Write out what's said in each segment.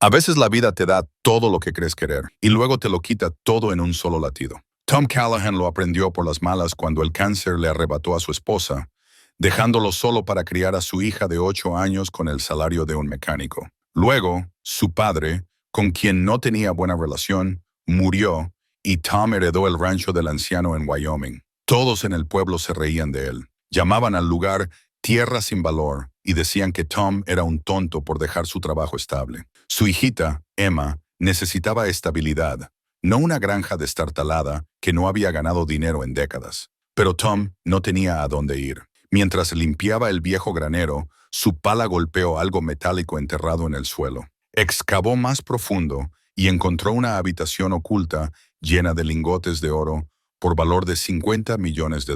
A veces la vida te da todo lo que crees querer y luego te lo quita todo en un solo latido. Tom Callahan lo aprendió por las malas cuando el cáncer le arrebató a su esposa, dejándolo solo para criar a su hija de 8 años con el salario de un mecánico. Luego, su padre, con quien no tenía buena relación, murió y Tom heredó el rancho del anciano en Wyoming. Todos en el pueblo se reían de él. Llamaban al lugar Tierra sin valor y decían que Tom era un tonto por dejar su trabajo estable. Su hijita, Emma, necesitaba estabilidad, no una granja destartalada que no había ganado dinero en décadas. Pero Tom no tenía a dónde ir. Mientras limpiaba el viejo granero, su pala golpeó algo metálico enterrado en el suelo. Excavó más profundo y encontró una habitación oculta llena de lingotes de oro por valor de $50 millones.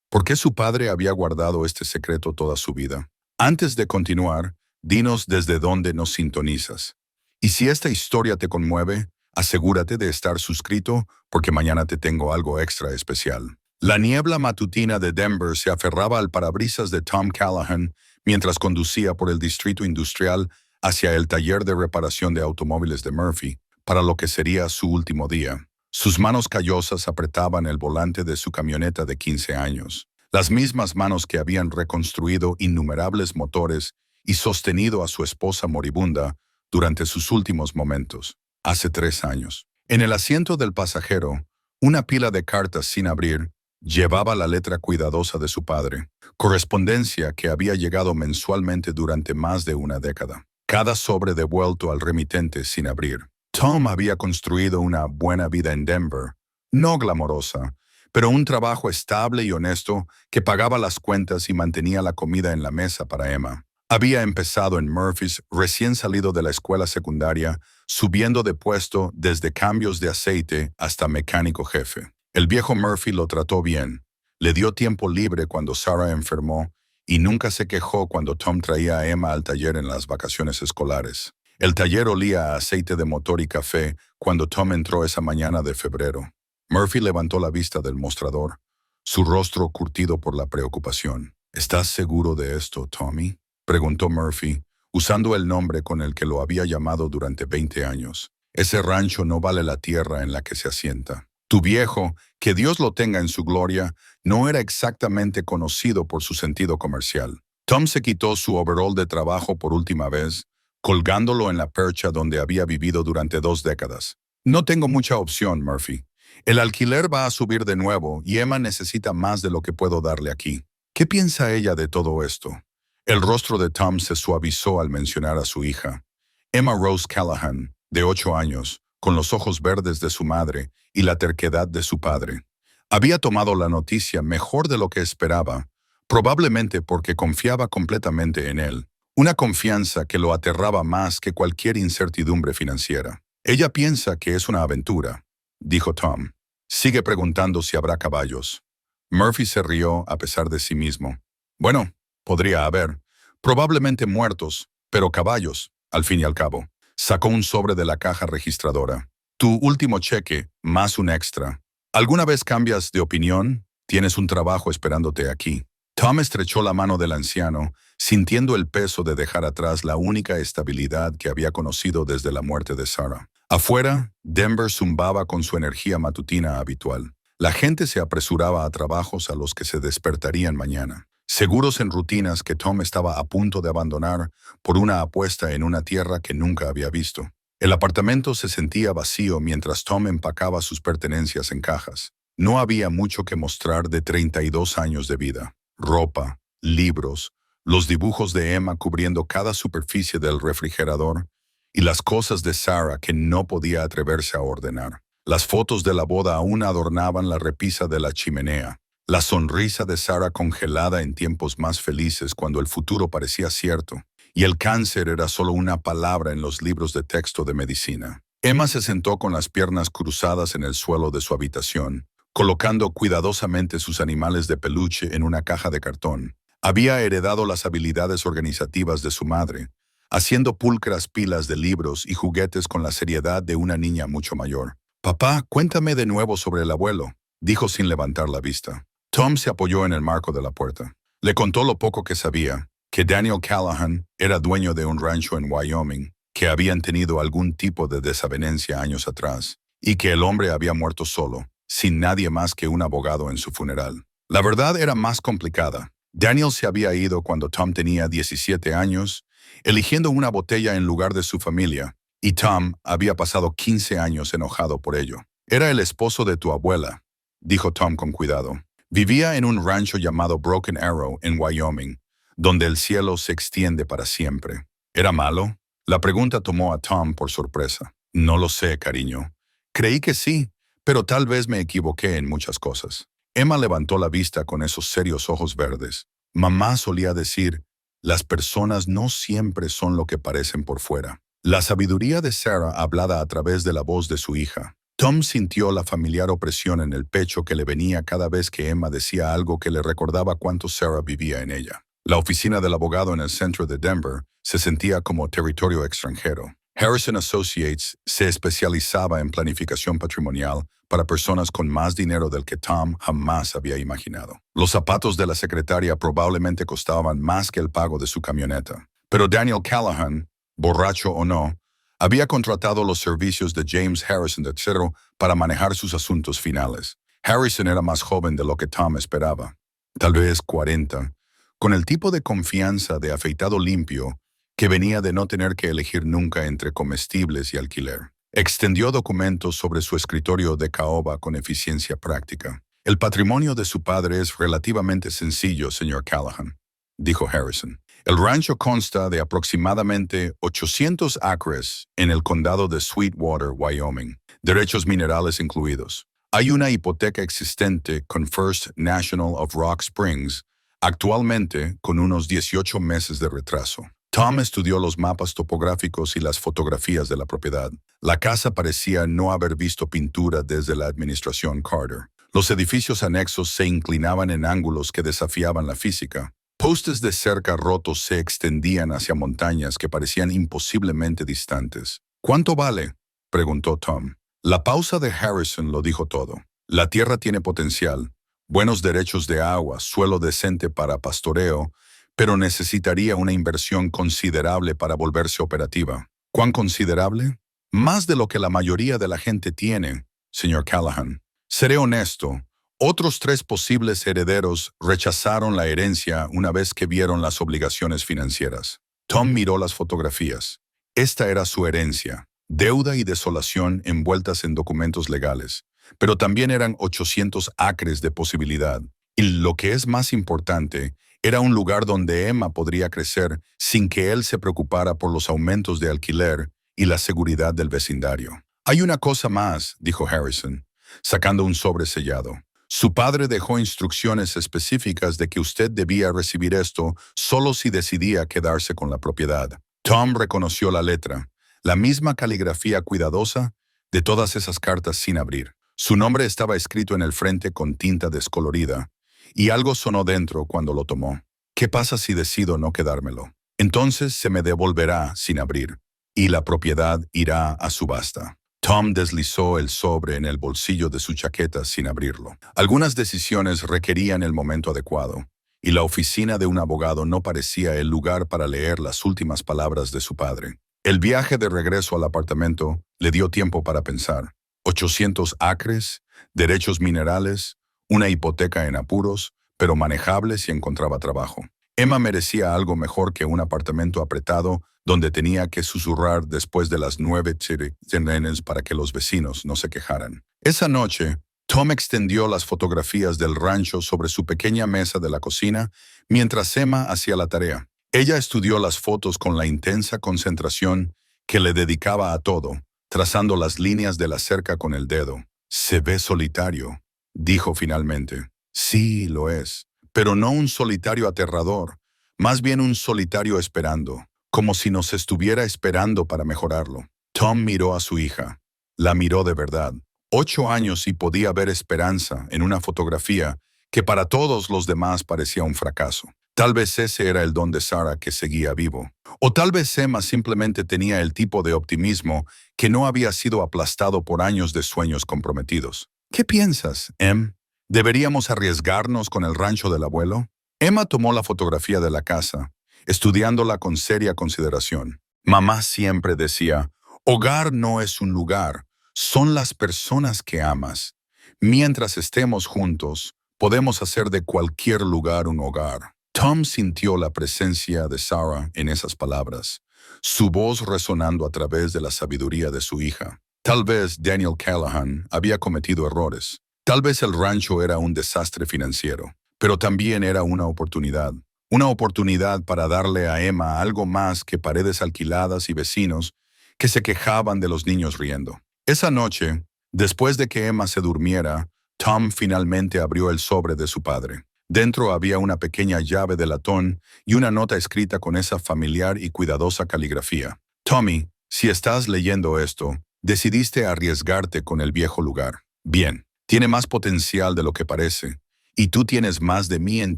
¿Por qué su padre había guardado este secreto toda su vida? Antes de continuar, dinos desde dónde nos sintonizas. Y si esta historia te conmueve, asegúrate de estar suscrito porque mañana te tengo algo extra especial. La niebla matutina de Denver se aferraba al parabrisas de Tom Callahan mientras conducía por el distrito industrial hacia el taller de reparación de automóviles de Murphy, para lo que sería su último día. Sus manos callosas apretaban el volante de su camioneta de 15 años, las mismas manos que habían reconstruido innumerables motores y sostenido a su esposa moribunda durante sus últimos momentos, hace 3 años. En el asiento del pasajero, una pila de cartas sin abrir llevaba la letra cuidadosa de su padre, correspondencia que había llegado mensualmente durante más de una década, cada sobre devuelto al remitente sin abrir. Tom había construido una buena vida en Denver, no glamorosa, pero un trabajo estable y honesto que pagaba las cuentas y mantenía la comida en la mesa para Emma. Había empezado en Murphy's recién salido de la escuela secundaria, subiendo de puesto desde cambios de aceite hasta mecánico jefe. El viejo Murphy lo trató bien, le dio tiempo libre cuando Sarah enfermó y nunca se quejó cuando Tom traía a Emma al taller en las vacaciones escolares. El taller olía a aceite de motor y café cuando Tom entró esa mañana de febrero. Murphy levantó la vista del mostrador, su rostro curtido por la preocupación. ¿Estás seguro de esto, Tommy?, preguntó Murphy, usando el nombre con el que lo había llamado durante 20 años. Ese rancho no vale la tierra en la que se asienta. Tu viejo, que Dios lo tenga en su gloria, no era exactamente conocido por su sentido comercial. Tom se quitó su overall de trabajo por última vez, colgándolo en la percha donde había vivido durante 2 décadas. No tengo mucha opción, Murphy. El alquiler va a subir de nuevo y Emma necesita más de lo que puedo darle aquí. ¿Qué piensa ella de todo esto? El rostro de Tom se suavizó al mencionar a su hija. Emma Rose Callahan, de 8 años, con los ojos verdes de su madre y la terquedad de su padre. Había tomado la noticia mejor de lo que esperaba, probablemente porque confiaba completamente en él. Una confianza que lo aterraba más que cualquier incertidumbre financiera. Ella piensa que es una aventura, dijo Tom. Sigue preguntando si habrá caballos. Murphy se rió a pesar de sí mismo. Bueno, podría haber. Probablemente muertos, pero caballos, al fin y al cabo. Sacó un sobre de la caja registradora. Tu último cheque, más un extra. ¿Alguna vez cambias de opinión? Tienes un trabajo esperándote aquí. Tom estrechó la mano del anciano, sintiendo el peso de dejar atrás la única estabilidad que había conocido desde la muerte de Sarah. Afuera, Denver zumbaba con su energía matutina habitual. La gente se apresuraba a trabajos a los que se despertarían mañana, seguros en rutinas que Tom estaba a punto de abandonar por una apuesta en una tierra que nunca había visto. El apartamento se sentía vacío mientras Tom empacaba sus pertenencias en cajas. No había mucho que mostrar de 32 años de vida. Ropa, libros, los dibujos de Emma cubriendo cada superficie del refrigerador y las cosas de Sarah que no podía atreverse a ordenar. Las fotos de la boda aún adornaban la repisa de la chimenea. La sonrisa de Sarah congelada en tiempos más felices cuando el futuro parecía cierto, y el cáncer era solo una palabra en los libros de texto de medicina. Emma se sentó con las piernas cruzadas en el suelo de su habitación, colocando cuidadosamente sus animales de peluche en una caja de cartón. Había heredado las habilidades organizativas de su madre, haciendo pulcras pilas de libros y juguetes con la seriedad de una niña mucho mayor. «Papá, cuéntame de nuevo sobre el abuelo», dijo sin levantar la vista. Tom se apoyó en el marco de la puerta. Le contó lo poco que sabía, que Daniel Callahan era dueño de un rancho en Wyoming, que habían tenido algún tipo de desavenencia años atrás y que el hombre había muerto solo, sin nadie más que un abogado en su funeral. La verdad era más complicada. Daniel se había ido cuando Tom tenía 17 años, eligiendo una botella en lugar de su familia, y Tom había pasado 15 años enojado por ello. Era el esposo de tu abuela, dijo Tom con cuidado. Vivía en un rancho llamado Broken Arrow en Wyoming, donde el cielo se extiende para siempre. ¿Era malo? La pregunta tomó a Tom por sorpresa. No lo sé, cariño. Creí que sí, pero tal vez me equivoqué en muchas cosas. Emma levantó la vista con esos serios ojos verdes. Mamá solía decir, las personas no siempre son lo que parecen por fuera. La sabiduría de Sarah hablada a través de la voz de su hija. Tom sintió la familiar opresión en el pecho que le venía cada vez que Emma decía algo que le recordaba cuánto Sarah vivía en ella. La oficina del abogado en el centro de Denver se sentía como territorio extranjero. Harrison Associates se especializaba en planificación patrimonial para personas con más dinero del que Tom jamás había imaginado. Los zapatos de la secretaria probablemente costaban más que el pago de su camioneta. Pero Daniel Callahan, borracho o no, había contratado los servicios de James Harrison III para manejar sus asuntos finales. Harrison era más joven de lo que Tom esperaba, tal vez 40, con el tipo de confianza de afeitado limpio que venía de no tener que elegir nunca entre comestibles y alquiler. Extendió documentos sobre su escritorio de caoba con eficiencia práctica. El patrimonio de su padre es relativamente sencillo, señor Callahan, dijo Harrison. El rancho consta de aproximadamente 800 acres en el condado de Sweetwater, Wyoming, derechos minerales incluidos. Hay una hipoteca existente con First National of Rock Springs, actualmente con unos 18 meses de retraso. Tom estudió los mapas topográficos y las fotografías de la propiedad. La casa parecía no haber visto pintura desde la administración Carter. Los edificios anexos se inclinaban en ángulos que desafiaban la física. Postes de cerca rotos se extendían hacia montañas que parecían imposiblemente distantes. ¿Cuánto vale?, preguntó Tom. La pausa de Harrison lo dijo todo. La tierra tiene potencial, buenos derechos de agua, suelo decente para pastoreo, pero necesitaría una inversión considerable para volverse operativa. ¿Cuán considerable? Más de lo que la mayoría de la gente tiene, señor Callahan. Seré honesto, otros 3 posibles herederos rechazaron la herencia una vez que vieron las obligaciones financieras. Tom miró las fotografías. Esta era su herencia, deuda y desolación envueltas en documentos legales, pero también eran 800 acres de posibilidad. Y lo que es más importante, era un lugar donde Emma podría crecer sin que él se preocupara por los aumentos de alquiler y la seguridad del vecindario. Hay una cosa más, dijo Harrison, sacando un sobre sellado. Su padre dejó instrucciones específicas de que usted debía recibir esto solo si decidía quedarse con la propiedad. Tom reconoció la letra, la misma caligrafía cuidadosa de todas esas cartas sin abrir. Su nombre estaba escrito en el frente con tinta descolorida, y algo sonó dentro cuando lo tomó. ¿Qué pasa si decido no quedármelo? Entonces se me devolverá sin abrir, y la propiedad irá a subasta. Tom deslizó el sobre en el bolsillo de su chaqueta sin abrirlo. Algunas decisiones requerían el momento adecuado, y la oficina de un abogado no parecía el lugar para leer las últimas palabras de su padre. El viaje de regreso al apartamento le dio tiempo para pensar. 800 acres, derechos minerales, una hipoteca en apuros, pero manejable si encontraba trabajo. Emma merecía algo mejor que un apartamento apretado donde tenía que susurrar después de las 9 sirenas para que los vecinos no se quejaran. Esa noche, Tom extendió las fotografías del rancho sobre su pequeña mesa de la cocina mientras Emma hacía la tarea. Ella estudió las fotos con la intensa concentración que le dedicaba a todo, trazando las líneas de la cerca con el dedo. Se ve solitario, dijo finalmente. Sí, lo es, pero no un solitario aterrador, más bien un solitario esperando, como si nos estuviera esperando para mejorarlo. Tom miró a su hija. La miró de verdad. 8 años y podía ver esperanza en una fotografía que para todos los demás parecía un fracaso. Tal vez ese era el don de Sarah que seguía vivo. O tal vez Emma simplemente tenía el tipo de optimismo que no había sido aplastado por años de sueños comprometidos. ¿Qué piensas, Em? ¿Deberíamos arriesgarnos con el rancho del abuelo? Emma tomó la fotografía de la casa, estudiándola con seria consideración. Mamá siempre decía, hogar no es un lugar, son las personas que amas. Mientras estemos juntos, podemos hacer de cualquier lugar un hogar. Tom sintió la presencia de Sarah en esas palabras, su voz resonando a través de la sabiduría de su hija. Tal vez Daniel Callahan había cometido errores. Tal vez el rancho era un desastre financiero, pero también era una oportunidad. Una oportunidad para darle a Emma algo más que paredes alquiladas y vecinos que se quejaban de los niños riendo. Esa noche, después de que Emma se durmiera, Tom finalmente abrió el sobre de su padre. Dentro había una pequeña llave de latón y una nota escrita con esa familiar y cuidadosa caligrafía. Tommy, si estás leyendo esto, decidiste arriesgarte con el viejo lugar. Bien, tiene más potencial de lo que parece. Y tú tienes más de mí en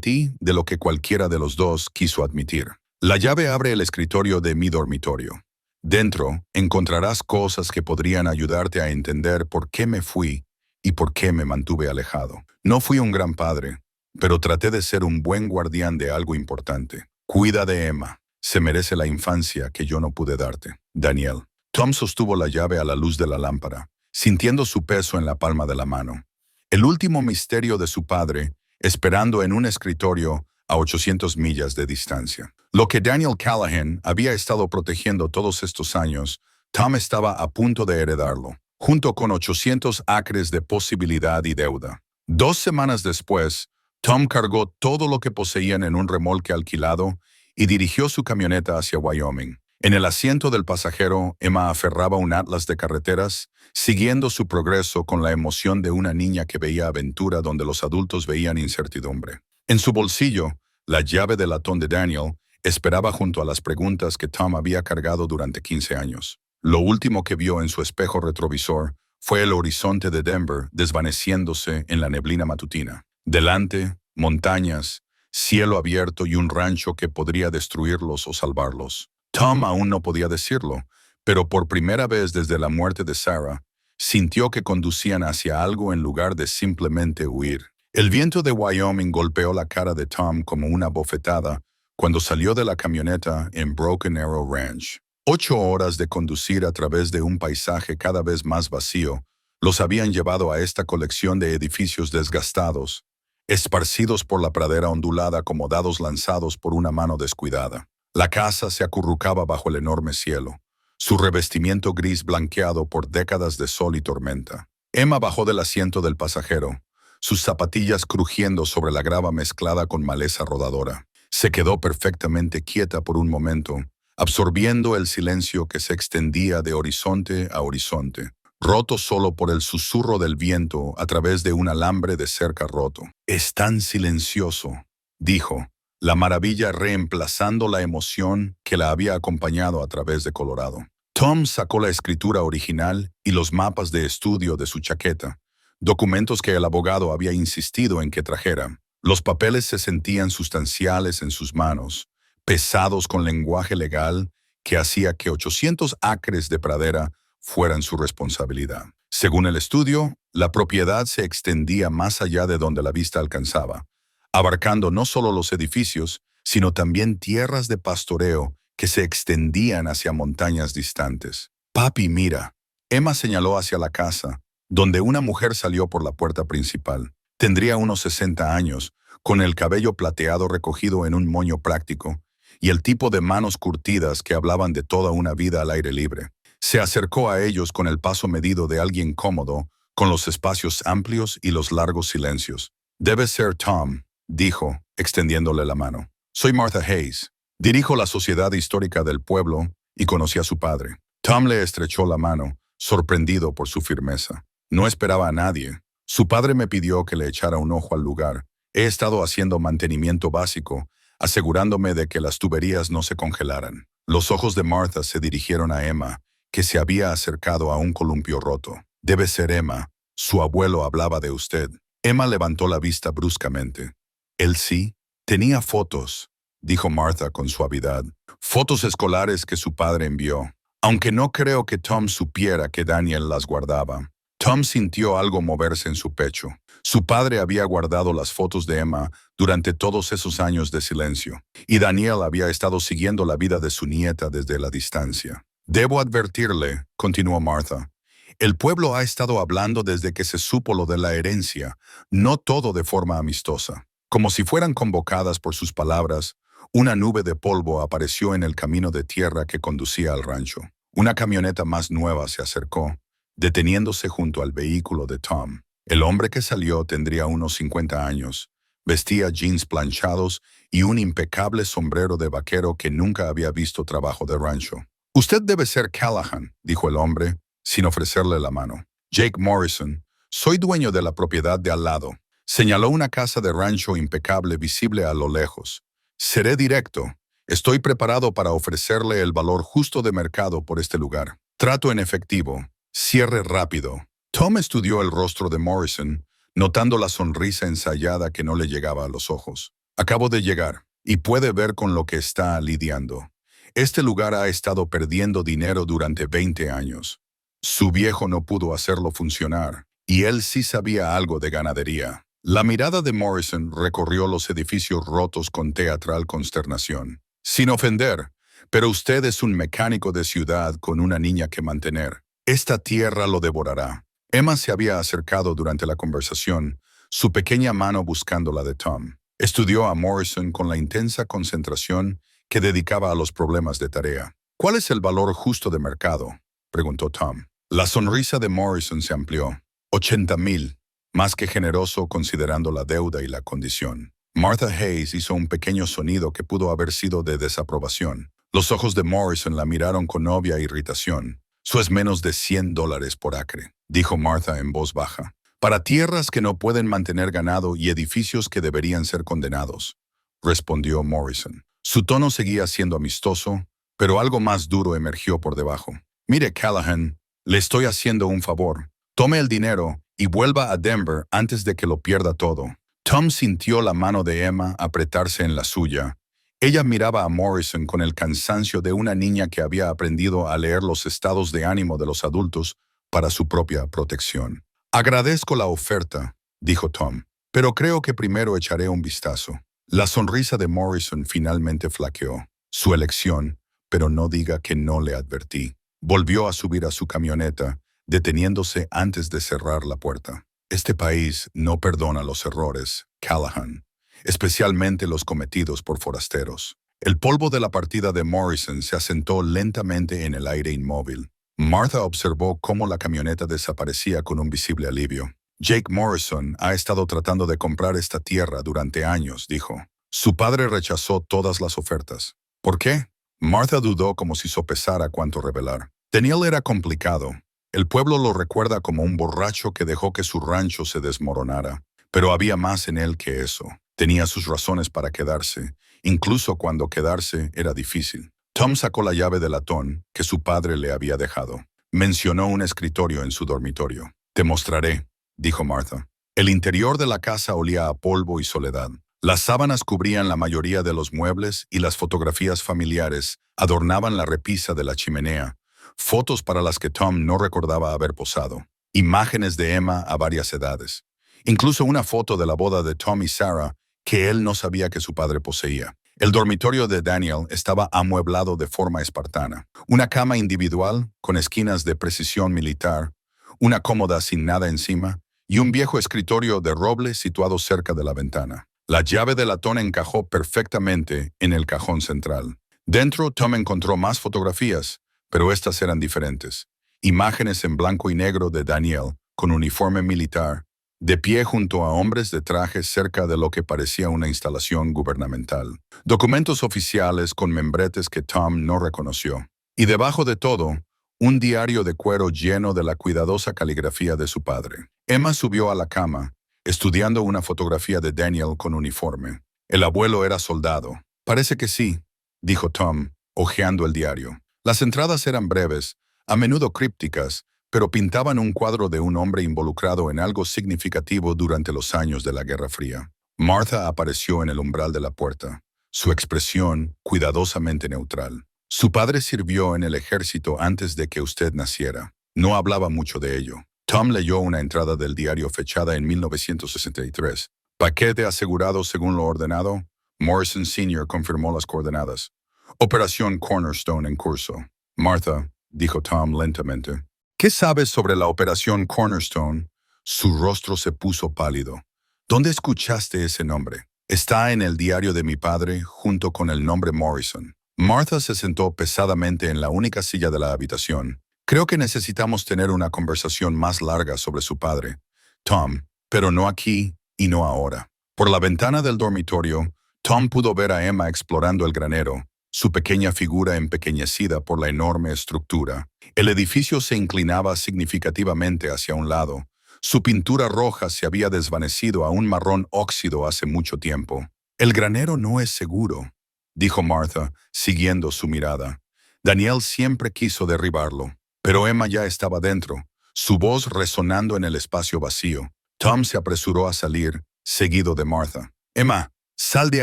ti de lo que cualquiera de los dos quiso admitir. La llave abre el escritorio de mi dormitorio. Dentro encontrarás cosas que podrían ayudarte a entender por qué me fui y por qué me mantuve alejado. No fui un gran padre, pero traté de ser un buen guardián de algo importante. Cuida de Emma. Se merece la infancia que yo no pude darte. Daniel. Tom sostuvo la llave a la luz de la lámpara, sintiendo su peso en la palma de la mano. El último misterio de su padre, esperando en un escritorio a 800 millas de distancia. Lo que Daniel Callahan había estado protegiendo todos estos años, Tom estaba a punto de heredarlo, junto con 800 acres de posibilidad y deuda. 2 semanas después, Tom cargó todo lo que poseían en un remolque alquilado y dirigió su camioneta hacia Wyoming. En el asiento del pasajero, Emma aferraba un atlas de carreteras, siguiendo su progreso con la emoción de una niña que veía aventura donde los adultos veían incertidumbre. En su bolsillo, la llave de latón de Daniel esperaba junto a las preguntas que Tom había cargado durante 15 años. Lo último que vio en su espejo retrovisor fue el horizonte de Denver desvaneciéndose en la neblina matutina. Delante, montañas, cielo abierto y un rancho que podría destruirlos o salvarlos. Tom aún no podía decirlo, pero por primera vez desde la muerte de Sarah, sintió que conducían hacia algo en lugar de simplemente huir. El viento de Wyoming golpeó la cara de Tom como una bofetada cuando salió de la camioneta en Broken Arrow Ranch. 8 horas de conducir a través de un paisaje cada vez más vacío los habían llevado a esta colección de edificios desgastados, esparcidos por la pradera ondulada como dados lanzados por una mano descuidada. La casa se acurrucaba bajo el enorme cielo, su revestimiento gris blanqueado por décadas de sol y tormenta. Emma bajó del asiento del pasajero, sus zapatillas crujiendo sobre la grava mezclada con maleza rodadora. Se quedó perfectamente quieta por un momento, absorbiendo el silencio que se extendía de horizonte a horizonte, roto solo por el susurro del viento a través de un alambre de cerca roto. «Es tan silencioso», dijo, la maravilla reemplazando la emoción que la había acompañado a través de Colorado. Tom sacó la escritura original y los mapas de estudio de su chaqueta, documentos que el abogado había insistido en que trajera. Los papeles se sentían sustanciales en sus manos, pesados con lenguaje legal que hacía que 800 acres de pradera fueran su responsabilidad. Según el estudio, la propiedad se extendía más allá de donde la vista alcanzaba, abarcando no solo los edificios, sino también tierras de pastoreo que se extendían hacia montañas distantes. «Papi, mira». Emma señaló hacia la casa, donde una mujer salió por la puerta principal. Tendría unos 60 años, con el cabello plateado recogido en un moño práctico, y el tipo de manos curtidas que hablaban de toda una vida al aire libre. Se acercó a ellos con el paso medido de alguien cómodo, con los espacios amplios y los largos silencios. «Debe ser Tom», dijo, extendiéndole la mano. «Soy Martha Hayes. Dirijo la Sociedad Histórica del Pueblo y conocí a su padre». Tom le estrechó la mano, sorprendido por su firmeza. No esperaba a nadie. «Su padre me pidió que le echara un ojo al lugar. He estado haciendo mantenimiento básico, asegurándome de que las tuberías no se congelaran». Los ojos de Martha se dirigieron a Emma, que se había acercado a un columpio roto. «Debe ser Emma. Su abuelo hablaba de usted». Emma levantó la vista bruscamente. «¿Él sí? Tenía fotos», dijo Martha con suavidad. «Fotos escolares que su padre envió. Aunque no creo que Tom supiera que Daniel las guardaba». Tom sintió algo moverse en su pecho. Su padre había guardado las fotos de Emma durante todos esos años de silencio, y Daniel había estado siguiendo la vida de su nieta desde la distancia. Debo advertirle, continuó Martha, el pueblo ha estado hablando desde que se supo lo de la herencia, no todo de forma amistosa. Como si fueran convocadas por sus palabras, una nube de polvo apareció en el camino de tierra que conducía al rancho. Una camioneta más nueva se acercó, deteniéndose junto al vehículo de Tom. El hombre que salió tendría unos 50 años, vestía jeans planchados y un impecable sombrero de vaquero que nunca había visto trabajo de rancho. «Usted debe ser Callahan», dijo el hombre, sin ofrecerle la mano. «Jake Morrison, soy dueño de la propiedad de al lado». Señaló una casa de rancho impecable visible a lo lejos. «Seré directo. Estoy preparado para ofrecerle el valor justo de mercado por este lugar. Trato en efectivo. Cierre rápido». Tom estudió el rostro de Morrison, notando la sonrisa ensayada que no le llegaba a los ojos. «Acabo de llegar, y puede ver con lo que está lidiando. Este lugar ha estado perdiendo dinero durante 20 años. Su viejo no pudo hacerlo funcionar, y él sí sabía algo de ganadería». La mirada de Morrison recorrió los edificios rotos con teatral consternación. «Sin ofender, pero usted es un mecánico de ciudad con una niña que mantener. Esta tierra lo devorará». Emma se había acercado durante la conversación, su pequeña mano buscando la de Tom. Estudió a Morrison con la intensa concentración que dedicaba a los problemas de tarea. «¿Cuál es el valor justo de mercado?», preguntó Tom. La sonrisa de Morrison se amplió. «80,000, más que generoso considerando la deuda y la condición». Martha Hayes hizo un pequeño sonido que pudo haber sido de desaprobación. Los ojos de Morrison la miraron con obvia irritación. «Eso es menos de $100 por acre», dijo Martha en voz baja. «Para tierras que no pueden mantener ganado y edificios que deberían ser condenados», respondió Morrison. Su tono seguía siendo amistoso, pero algo más duro emergió por debajo. «Mire, Callahan, le estoy haciendo un favor. Tome el dinero y vuelva a Denver antes de que lo pierda todo». Tom sintió la mano de Emma apretarse en la suya. Ella miraba a Morrison con el cansancio de una niña que había aprendido a leer los estados de ánimo de los adultos para su propia protección. «Agradezco la oferta», dijo Tom, «pero creo que primero echaré un vistazo». La sonrisa de Morrison finalmente flaqueó. «Su elección, pero no diga que no le advertí». Volvió a subir a su camioneta, deteniéndose antes de cerrar la puerta. «Este país no perdona los errores, Callahan, especialmente los cometidos por forasteros». El polvo de la partida de Morrison se asentó lentamente en el aire inmóvil. Martha observó cómo la camioneta desaparecía con un visible alivio. «Jake Morrison ha estado tratando de comprar esta tierra durante años», dijo. «Su padre rechazó todas las ofertas». «¿Por qué?». Martha dudó como si sopesara cuánto revelar. Daniel era complicado. El pueblo lo recuerda como un borracho que dejó que su rancho se desmoronara. Pero había más en él que eso. Tenía sus razones para quedarse, incluso cuando quedarse era difícil. Tom sacó la llave de latón que su padre le había dejado. Mencionó un escritorio en su dormitorio. «Te mostraré», dijo Martha. El interior de la casa olía a polvo y soledad. Las sábanas cubrían la mayoría de los muebles y las fotografías familiares adornaban la repisa de la chimenea. Fotos para las que Tom no recordaba haber posado. Imágenes de Emma a varias edades. Incluso una foto de la boda de Tom y Sarah que él no sabía que su padre poseía. El dormitorio de Daniel estaba amueblado de forma espartana. Una cama individual con esquinas de precisión militar, una cómoda sin nada encima y un viejo escritorio de roble situado cerca de la ventana. La llave de latón encajó perfectamente en el cajón central. Dentro, Tom encontró más fotografías, pero estas eran diferentes. Imágenes en blanco y negro de Daniel, con uniforme militar, de pie junto a hombres de traje cerca de lo que parecía una instalación gubernamental. Documentos oficiales con membretes que Tom no reconoció. Y debajo de todo, un diario de cuero lleno de la cuidadosa caligrafía de su padre. Emma subió a la cama, estudiando una fotografía de Daniel con uniforme. «El abuelo era soldado». «Parece que sí», dijo Tom, hojeando el diario. Las entradas eran breves, a menudo crípticas, pero pintaban un cuadro de un hombre involucrado en algo significativo durante los años de la Guerra Fría. Martha apareció en el umbral de la puerta, su expresión cuidadosamente neutral. «Su padre sirvió en el ejército antes de que usted naciera. No hablaba mucho de ello». Tom leyó una entrada del diario fechada en 1963. Paquete asegurado según lo ordenado. Morrison Sr. confirmó las coordenadas. Operación Cornerstone en curso. Martha, dijo Tom lentamente. ¿Qué sabes sobre la operación Cornerstone? Su rostro se puso pálido. ¿Dónde escuchaste ese nombre? Está en el diario de mi padre, junto con el nombre Morrison. Martha se sentó pesadamente en la única silla de la habitación. Creo que necesitamos tener una conversación más larga sobre su padre, Tom, pero no aquí y no ahora. Por la ventana del dormitorio, Tom pudo ver a Emma explorando el granero, su pequeña figura empequeñecida por la enorme estructura. El edificio se inclinaba significativamente hacia un lado. Su pintura roja se había desvanecido a un marrón óxido hace mucho tiempo. El granero no es seguro, dijo Martha, siguiendo su mirada. Daniel siempre quiso derribarlo, pero Emma ya estaba dentro, su voz resonando en el espacio vacío. Tom se apresuró a salir, seguido de Martha. Emma, sal de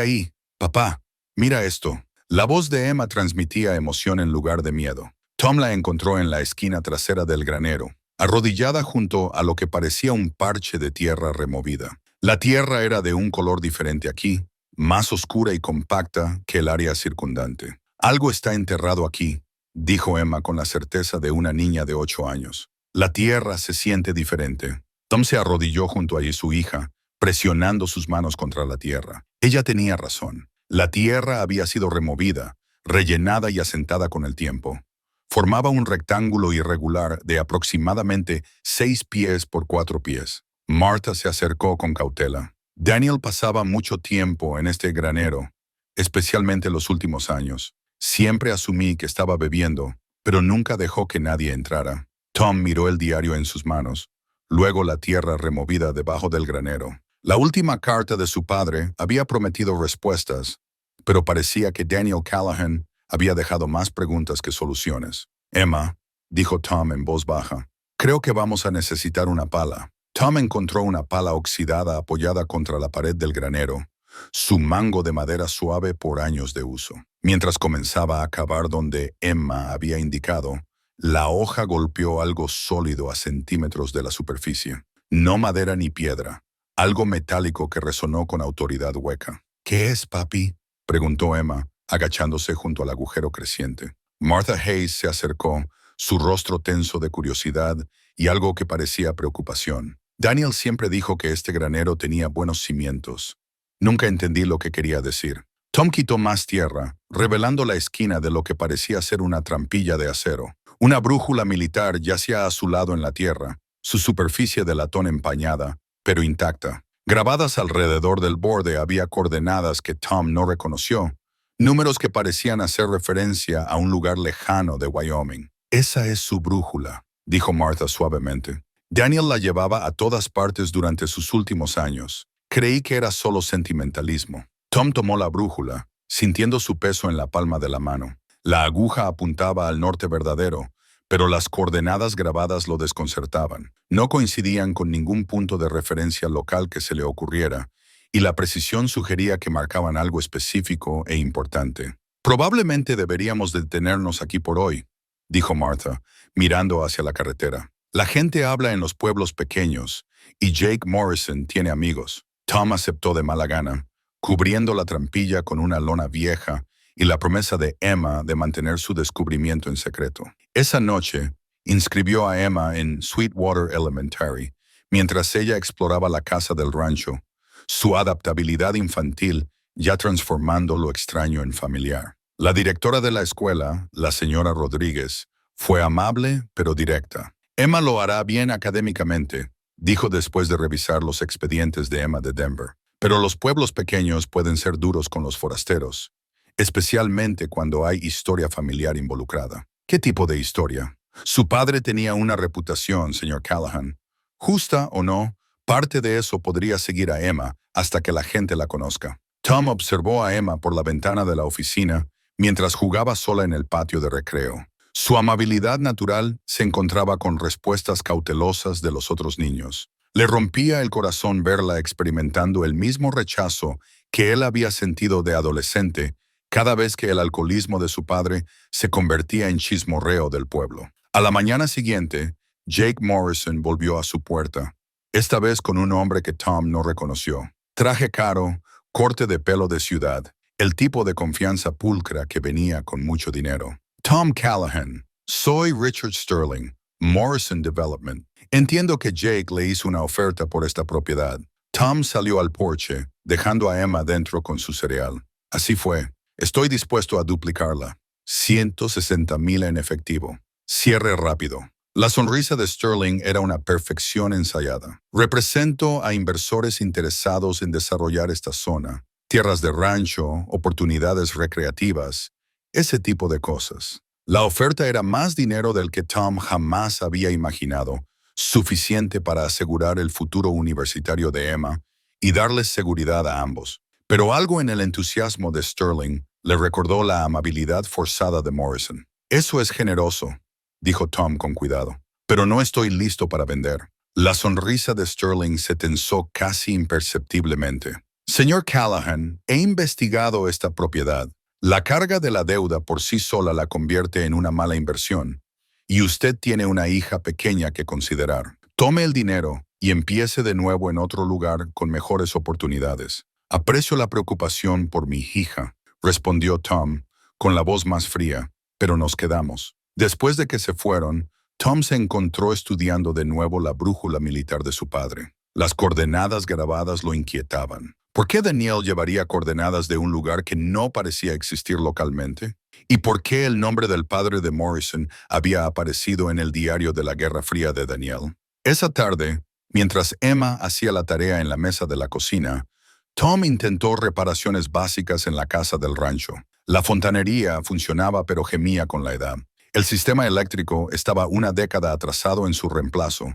ahí. Papá, mira esto. La voz de Emma transmitía emoción en lugar de miedo. Tom la encontró en la esquina trasera del granero, arrodillada junto a lo que parecía un parche de tierra removida. La tierra era de un color diferente aquí, más oscura y compacta que el área circundante. Algo está enterrado aquí, dijo Emma con la certeza de una niña de 8 años. La tierra se siente diferente. Tom se arrodilló junto a su hija, presionando sus manos contra la tierra. Ella tenía razón. La tierra había sido removida, rellenada y asentada con el tiempo. Formaba un rectángulo irregular de aproximadamente 6 pies por 4 pies. Martha se acercó con cautela. Daniel pasaba mucho tiempo en este granero, especialmente los últimos años. Siempre asumí que estaba bebiendo, pero nunca dejó que nadie entrara. Tom miró el diario en sus manos, luego la tierra removida debajo del granero. La última carta de su padre había prometido respuestas, pero parecía que Daniel Callahan había dejado más preguntas que soluciones. Emma, dijo Tom en voz baja, creo que vamos a necesitar una pala. Tom encontró una pala oxidada apoyada contra la pared del granero, su mango de madera suave por años de uso. Mientras comenzaba a cavar donde Emma había indicado, la hoja golpeó algo sólido a centímetros de la superficie. No madera ni piedra, algo metálico que resonó con autoridad hueca. ¿Qué es, papi?, preguntó Emma, agachándose junto al agujero creciente. Martha Hayes se acercó, su rostro tenso de curiosidad y algo que parecía preocupación. Daniel siempre dijo que este granero tenía buenos cimientos. Nunca entendí lo que quería decir. Tom quitó más tierra, revelando la esquina de lo que parecía ser una trampilla de acero. Una brújula militar yacía a su lado en la tierra, su superficie de latón empañada, pero intacta. Grabadas alrededor del borde había coordenadas que Tom no reconoció, números que parecían hacer referencia a un lugar lejano de Wyoming. Esa es su brújula, dijo Martha suavemente. Daniel la llevaba a todas partes durante sus últimos años. Creí que era solo sentimentalismo. Tom tomó la brújula, sintiendo su peso en la palma de la mano. La aguja apuntaba al norte verdadero, pero las coordenadas grabadas lo desconcertaban. No coincidían con ningún punto de referencia local que se le ocurriera, y la precisión sugería que marcaban algo específico e importante. Probablemente deberíamos detenernos aquí por hoy, dijo Martha, mirando hacia la carretera. La gente habla en los pueblos pequeños, y Jake Morrison tiene amigos. Tom aceptó de mala gana, cubriendo la trampilla con una lona vieja y la promesa de Emma de mantener su descubrimiento en secreto. Esa noche, inscribió a Emma en Sweetwater Elementary, mientras ella exploraba la casa del rancho, su adaptabilidad infantil ya transformando lo extraño en familiar. La directora de la escuela, la señora Rodríguez, fue amable pero directa. Emma lo hará bien académicamente, dijo después de revisar los expedientes de Emma de Denver. Pero los pueblos pequeños pueden ser duros con los forasteros, especialmente cuando hay historia familiar involucrada. ¿Qué tipo de historia? Su padre tenía una reputación, señor Callahan. Justa o no, parte de eso podría seguir a Emma hasta que la gente la conozca. Tom observó a Emma por la ventana de la oficina mientras jugaba sola en el patio de recreo. Su amabilidad natural se encontraba con respuestas cautelosas de los otros niños. Le rompía el corazón verla experimentando el mismo rechazo que él había sentido de adolescente cada vez que el alcoholismo de su padre se convertía en chismorreo del pueblo. A la mañana siguiente, Jake Morrison volvió a su puerta, esta vez con un hombre que Tom no reconoció. Traje caro, corte de pelo de ciudad, el tipo de confianza pulcra que venía con mucho dinero. Tom Callahan. Soy Richard Sterling, Morrison Development. Entiendo que Jake le hizo una oferta por esta propiedad. Tom salió al porche, dejando a Emma dentro con su cereal. Así fue. Estoy dispuesto a duplicarla. 160,000 en efectivo. Cierre rápido. La sonrisa de Sterling era una perfección ensayada. Represento a inversores interesados en desarrollar esta zona. Tierras de rancho, oportunidades recreativas, ese tipo de cosas. La oferta era más dinero del que Tom jamás había imaginado, suficiente para asegurar el futuro universitario de Emma y darles seguridad a ambos. Pero algo en el entusiasmo de Sterling le recordó la amabilidad forzada de Morrison. Eso es generoso, dijo Tom con cuidado, pero no estoy listo para vender. La sonrisa de Sterling se tensó casi imperceptiblemente. Señor Callahan, he investigado esta propiedad. La carga de la deuda por sí sola la convierte en una mala inversión, y usted tiene una hija pequeña que considerar. Tome el dinero y empiece de nuevo en otro lugar con mejores oportunidades. Aprecio la preocupación por mi hija, respondió Tom, con la voz más fría, pero nos quedamos. Después de que se fueron, Tom se encontró estudiando de nuevo la brújula militar de su padre. Las coordenadas grabadas lo inquietaban. ¿Por qué Daniel llevaría coordenadas de un lugar que no parecía existir localmente? ¿Y por qué el nombre del padre de Morrison había aparecido en el diario de la Guerra Fría de Daniel? Esa tarde, mientras Emma hacía la tarea en la mesa de la cocina, Tom intentó reparaciones básicas en la casa del rancho. La fontanería funcionaba pero gemía con la edad. El sistema eléctrico estaba una década atrasado en su reemplazo,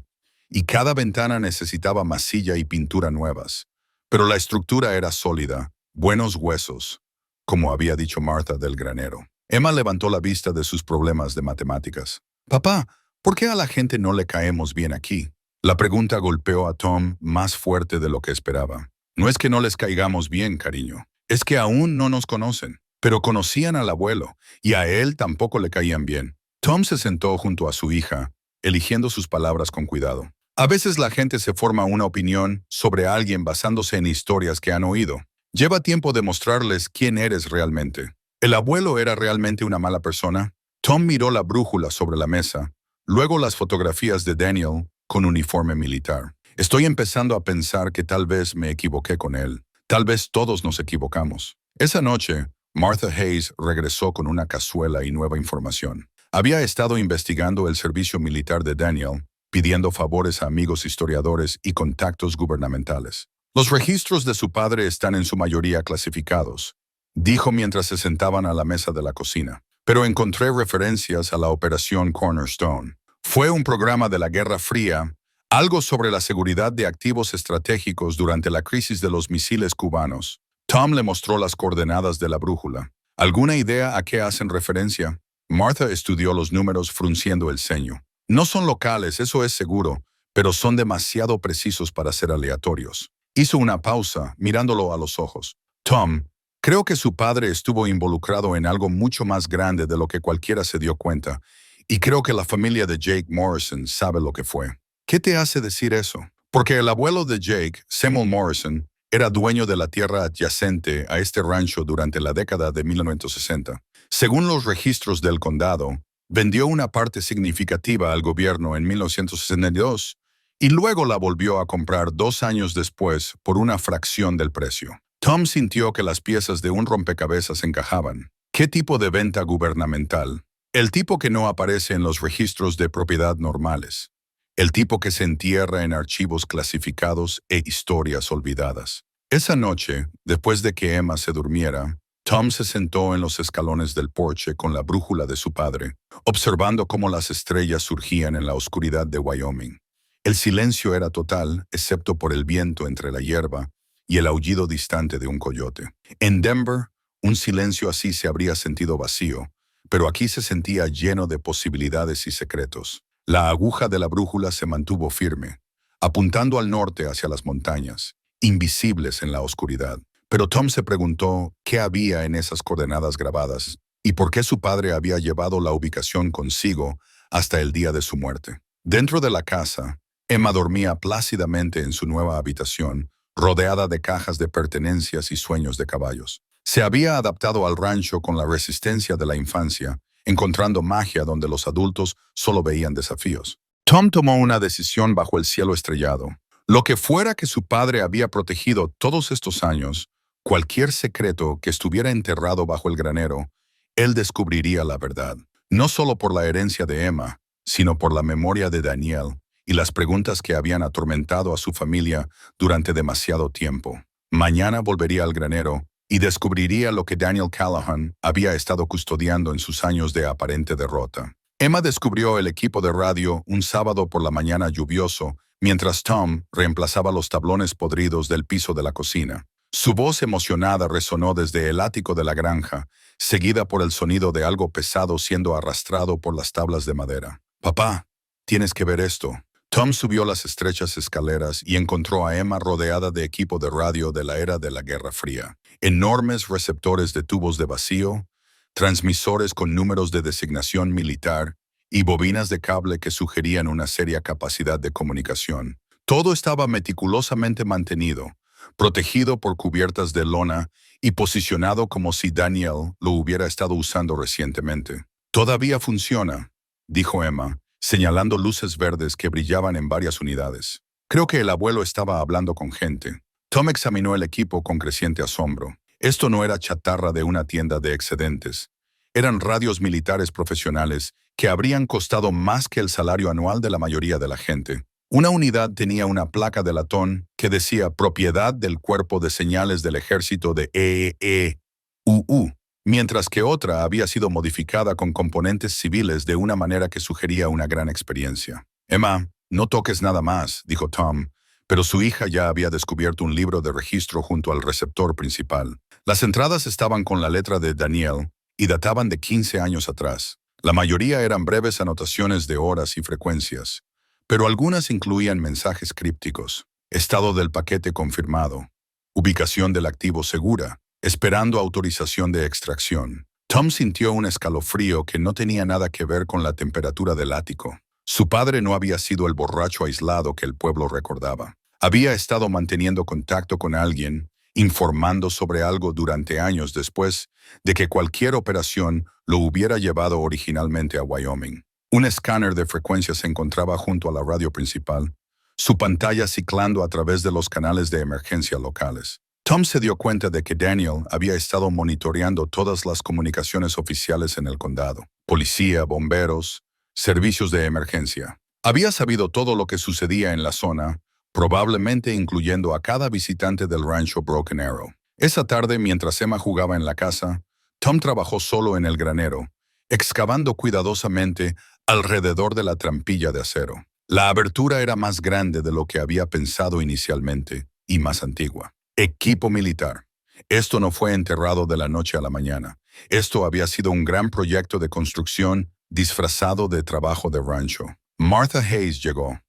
y cada ventana necesitaba masilla y pintura nuevas. Pero la estructura era sólida, buenos huesos, como había dicho Martha del granero. Emma levantó la vista de sus problemas de matemáticas. «Papá, ¿por qué a la gente no le caemos bien aquí?» La pregunta golpeó a Tom más fuerte de lo que esperaba. «No es que no les caigamos bien, cariño. Es que aún no nos conocen, pero conocían al abuelo, y a él tampoco le caían bien». Tom se sentó junto a su hija, eligiendo sus palabras con cuidado. A veces la gente se forma una opinión sobre alguien basándose en historias que han oído. Lleva tiempo demostrarles quién eres realmente. ¿El abuelo era realmente una mala persona? Tom miró la brújula sobre la mesa, luego las fotografías de Daniel con uniforme militar. Estoy empezando a pensar que tal vez me equivoqué con él. Tal vez todos nos equivocamos. Esa noche, Martha Hayes regresó con una cazuela y nueva información. Había estado investigando el servicio militar de Daniel, pidiendo favores a amigos historiadores y contactos gubernamentales. Los registros de su padre están en su mayoría clasificados, dijo mientras se sentaban a la mesa de la cocina. Pero encontré referencias a la Operación Cornerstone. Fue un programa de la Guerra Fría, algo sobre la seguridad de activos estratégicos durante la crisis de los misiles cubanos. Tom le mostró las coordenadas de la brújula. ¿Alguna idea a qué hacen referencia? Martha estudió los números frunciendo el ceño. No son locales, eso es seguro, pero son demasiado precisos para ser aleatorios. Hizo una pausa, mirándolo a los ojos. Tom, creo que su padre estuvo involucrado en algo mucho más grande de lo que cualquiera se dio cuenta, y creo que la familia de Jake Morrison sabe lo que fue. ¿Qué te hace decir eso? Porque el abuelo de Jake, Samuel Morrison, era dueño de la tierra adyacente a este rancho durante la década de 1960. Según los registros del condado, vendió una parte significativa al gobierno en 1962 y luego la volvió a comprar 2 años después por una fracción del precio. Tom sintió que las piezas de un rompecabezas encajaban. ¿Qué tipo de venta gubernamental? El tipo que no aparece en los registros de propiedad normales. El tipo que se entierra en archivos clasificados e historias olvidadas. Esa noche, después de que Emma se durmiera, Tom se sentó en los escalones del porche con la brújula de su padre, observando cómo las estrellas surgían en la oscuridad de Wyoming. El silencio era total, excepto por el viento entre la hierba y el aullido distante de un coyote. En Denver, un silencio así se habría sentido vacío, pero aquí se sentía lleno de posibilidades y secretos. La aguja de la brújula se mantuvo firme, apuntando al norte hacia las montañas, invisibles en la oscuridad. Pero Tom se preguntó qué había en esas coordenadas grabadas y por qué su padre había llevado la ubicación consigo hasta el día de su muerte. Dentro de la casa, Emma dormía plácidamente en su nueva habitación, rodeada de cajas de pertenencias y sueños de caballos. Se había adaptado al rancho con la resistencia de la infancia, encontrando magia donde los adultos solo veían desafíos. Tom tomó una decisión bajo el cielo estrellado. Lo que fuera que su padre había protegido todos estos años, cualquier secreto que estuviera enterrado bajo el granero, él descubriría la verdad. No solo por la herencia de Emma, sino por la memoria de Daniel y las preguntas que habían atormentado a su familia durante demasiado tiempo. Mañana volvería al granero y descubriría lo que Daniel Callahan había estado custodiando en sus años de aparente derrota. Emma descubrió el equipo de radio un sábado por la mañana lluvioso, mientras Tom reemplazaba los tablones podridos del piso de la cocina. Su voz emocionada resonó desde el ático de la granja, seguida por el sonido de algo pesado siendo arrastrado por las tablas de madera. «Papá, tienes que ver esto». Tom subió las estrechas escaleras y encontró a Emma rodeada de equipo de radio de la era de la Guerra Fría. Enormes receptores de tubos de vacío, transmisores con números de designación militar y bobinas de cable que sugerían una seria capacidad de comunicación. Todo estaba meticulosamente mantenido, protegido por cubiertas de lona y posicionado como si Daniel lo hubiera estado usando recientemente. «Todavía funciona», dijo Emma, señalando luces verdes que brillaban en varias unidades. «Creo que el abuelo estaba hablando con gente». Tom examinó el equipo con creciente asombro. Esto no era chatarra de una tienda de excedentes. Eran radios militares profesionales que habrían costado más que el salario anual de la mayoría de la gente. Una unidad tenía una placa de latón que decía «Propiedad del Cuerpo de Señales del Ejército de EEUU», mientras que otra había sido modificada con componentes civiles de una manera que sugería una gran experiencia. «Emma, no toques nada más», dijo Tom, pero su hija ya había descubierto un libro de registro junto al receptor principal. Las entradas estaban con la letra de Daniel y databan de 15 años atrás. La mayoría eran breves anotaciones de horas y frecuencias, pero algunas incluían mensajes crípticos. Estado del paquete confirmado. Ubicación del activo segura. Esperando autorización de extracción. Tom sintió un escalofrío que no tenía nada que ver con la temperatura del ático. Su padre no había sido el borracho aislado que el pueblo recordaba. Había estado manteniendo contacto con alguien, informando sobre algo durante años después de que cualquier operación lo hubiera llevado originalmente a Wyoming. Un escáner de frecuencias se encontraba junto a la radio principal, su pantalla ciclando a través de los canales de emergencia locales. Tom se dio cuenta de que Daniel había estado monitoreando todas las comunicaciones oficiales en el condado. Policía, bomberos, servicios de emergencia. Había sabido todo lo que sucedía en la zona, probablemente incluyendo a cada visitante del rancho Broken Arrow. Esa tarde, mientras Emma jugaba en la casa, Tom trabajó solo en el granero, excavando cuidadosamente alrededor de la trampilla de acero. La abertura era más grande de lo que había pensado inicialmente y más antigua. Equipo militar. Esto no fue enterrado de la noche a la mañana. Esto había sido un gran proyecto de construcción disfrazado de trabajo de rancho. Martha Hayes llegó.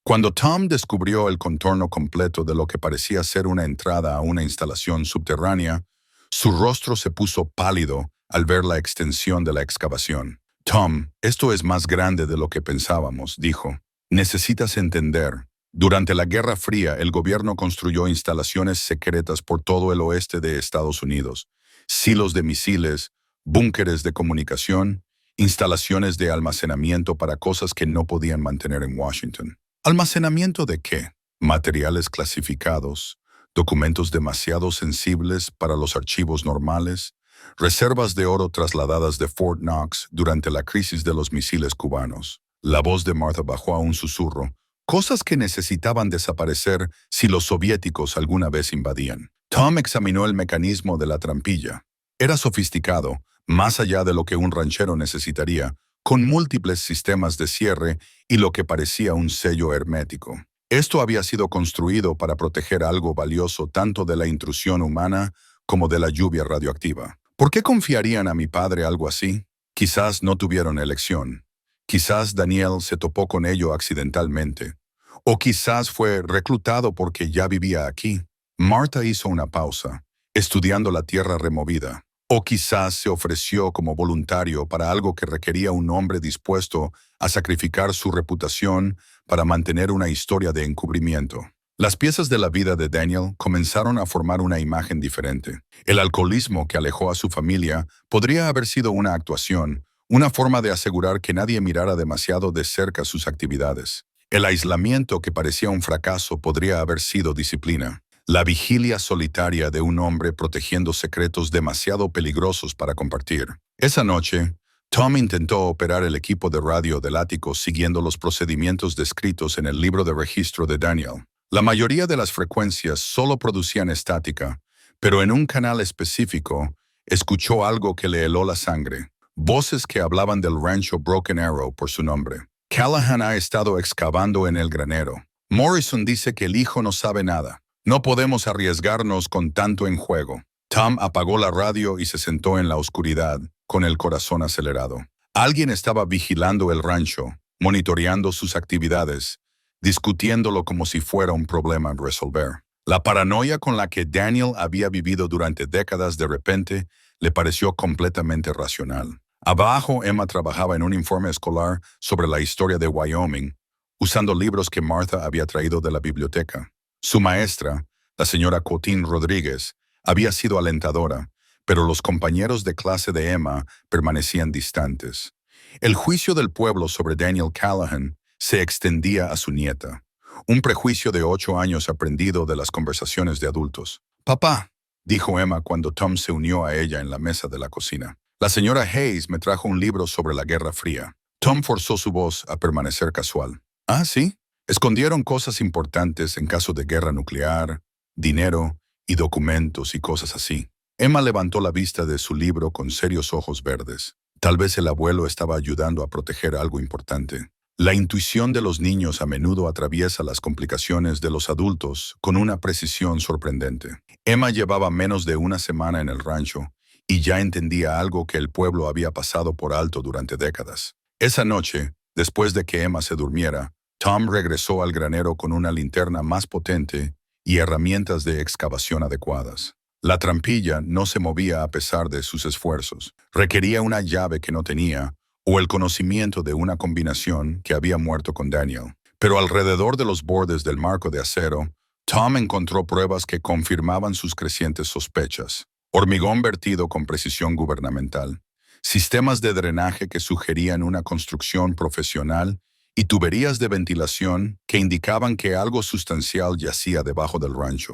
Cuando Tom descubrió el contorno completo de lo que parecía ser una entrada a una instalación subterránea, su rostro se puso pálido al ver la extensión de la excavación. «Tom, esto es más grande de lo que pensábamos», dijo. «Necesitas entender. Durante la Guerra Fría, el gobierno construyó instalaciones secretas por todo el oeste de Estados Unidos, silos de misiles, búnkeres de comunicación, instalaciones de almacenamiento para cosas que no podían mantener en Washington». ¿Almacenamiento de qué? Materiales clasificados, documentos demasiado sensibles para los archivos normales, reservas de oro trasladadas de Fort Knox durante la crisis de los misiles cubanos. La voz de Martha bajó a un susurro. Cosas que necesitaban desaparecer si los soviéticos alguna vez invadían. Tom examinó el mecanismo de la trampilla. Era sofisticado, más allá de lo que un ranchero necesitaría, con múltiples sistemas de cierre y lo que parecía un sello hermético. Esto había sido construido para proteger algo valioso tanto de la intrusión humana como de la lluvia radioactiva. ¿Por qué confiarían a mi padre algo así? Quizás no tuvieron elección. Quizás Daniel se topó con ello accidentalmente. O quizás fue reclutado porque ya vivía aquí. Martha hizo una pausa, estudiando la tierra removida. O quizás se ofreció como voluntario para algo que requería un hombre dispuesto a sacrificar su reputación para mantener una historia de encubrimiento. Las piezas de la vida de Daniel comenzaron a formar una imagen diferente. El alcoholismo que alejó a su familia podría haber sido una actuación, una forma de asegurar que nadie mirara demasiado de cerca sus actividades. El aislamiento que parecía un fracaso podría haber sido disciplina. La vigilia solitaria de un hombre protegiendo secretos demasiado peligrosos para compartir. Esa noche, Tom intentó operar el equipo de radio del ático siguiendo los procedimientos descritos en el libro de registro de Daniel. La mayoría de las frecuencias solo producían estática, pero en un canal específico, escuchó algo que le heló la sangre. Voces que hablaban del rancho Broken Arrow por su nombre. Callahan ha estado excavando en el granero. Morrison dice que el hijo no sabe nada. No podemos arriesgarnos con tanto en juego. Tom apagó la radio y se sentó en la oscuridad, con el corazón acelerado. Alguien estaba vigilando el rancho, monitoreando sus actividades, discutiéndolo como si fuera un problema a resolver. La paranoia con la que Daniel había vivido durante décadas de repente le pareció completamente racional. Abajo, Emma trabajaba en un informe escolar sobre la historia de Wyoming, usando libros que Martha había traído de la biblioteca. Su maestra, la señora Cotín Rodríguez, había sido alentadora, pero los compañeros de clase de Emma permanecían distantes. El juicio del pueblo sobre Daniel Callahan se extendía a su nieta, un prejuicio de 8 años aprendido de las conversaciones de adultos. «Papá», dijo Emma cuando Tom se unió a ella en la mesa de la cocina. «La señora Hayes me trajo un libro sobre la Guerra Fría». Tom forzó su voz a permanecer casual. «¿Ah, sí?» Escondieron cosas importantes en caso de guerra nuclear, dinero y documentos y cosas así. Emma levantó la vista de su libro con serios ojos verdes. Tal vez el abuelo estaba ayudando a proteger algo importante. La intuición de los niños a menudo atraviesa las complicaciones de los adultos con una precisión sorprendente. Emma llevaba menos de una semana en el rancho y ya entendía algo que el pueblo había pasado por alto durante décadas. Esa noche, después de que Emma se durmiera, Tom regresó al granero con una linterna más potente y herramientas de excavación adecuadas. La trampilla no se movía a pesar de sus esfuerzos. Requería una llave que no tenía o el conocimiento de una combinación que había muerto con Daniel. Pero alrededor de los bordes del marco de acero, Tom encontró pruebas que confirmaban sus crecientes sospechas. Hormigón vertido con precisión gubernamental, sistemas de drenaje que sugerían una construcción profesional y tuberías de ventilación que indicaban que algo sustancial yacía debajo del rancho.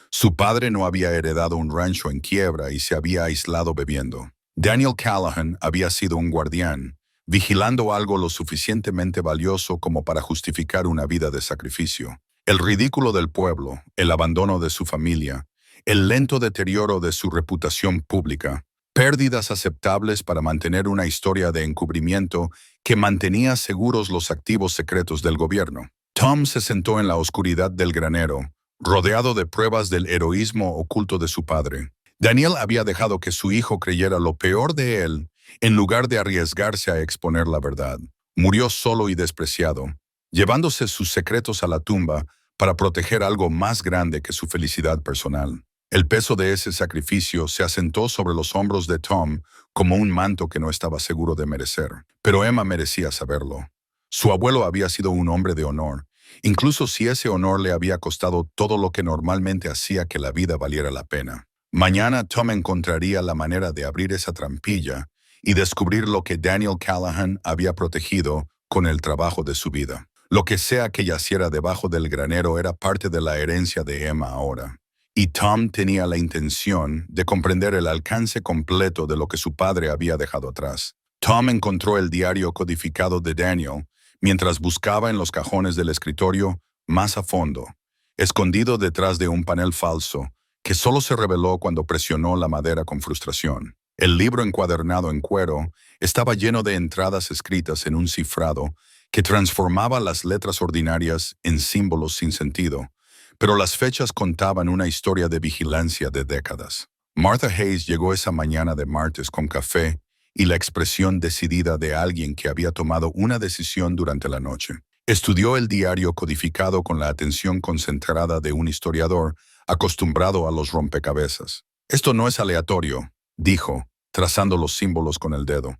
Su padre no había heredado un rancho en quiebra y se había aislado bebiendo. Daniel Callahan había sido un guardián, vigilando algo lo suficientemente valioso como para justificar una vida de sacrificio. El ridículo del pueblo, el abandono de su familia, el lento deterioro de su reputación pública, pérdidas aceptables para mantener una historia de encubrimiento que mantenía seguros los activos secretos del gobierno. Tom se sentó en la oscuridad del granero, rodeado de pruebas del heroísmo oculto de su padre. Daniel había dejado que su hijo creyera lo peor de él en lugar de arriesgarse a exponer la verdad. Murió solo y despreciado, llevándose sus secretos a la tumba para proteger algo más grande que su felicidad personal. El peso de ese sacrificio se asentó sobre los hombros de Tom como un manto que no estaba seguro de merecer. Pero Emma merecía saberlo. Su abuelo había sido un hombre de honor, incluso si ese honor le había costado todo lo que normalmente hacía que la vida valiera la pena. Mañana Tom encontraría la manera de abrir esa trampilla y descubrir lo que Daniel Callahan había protegido con el trabajo de su vida. Lo que sea que yaciera debajo del granero era parte de la herencia de Emma ahora. Y Tom tenía la intención de comprender el alcance completo de lo que su padre había dejado atrás. Tom encontró el diario codificado de Daniel mientras buscaba en los cajones del escritorio más a fondo, escondido detrás de un panel falso que solo se reveló cuando presionó la madera con frustración. El libro encuadernado en cuero estaba lleno de entradas escritas en un cifrado que transformaba las letras ordinarias en símbolos sin sentido, pero las fechas contaban una historia de vigilancia de décadas. Martha Hayes llegó esa mañana de martes con café y la expresión decidida de alguien que había tomado una decisión durante la noche. Estudió el diario codificado con la atención concentrada de un historiador acostumbrado a los rompecabezas. «Esto no es aleatorio», dijo, trazando los símbolos con el dedo.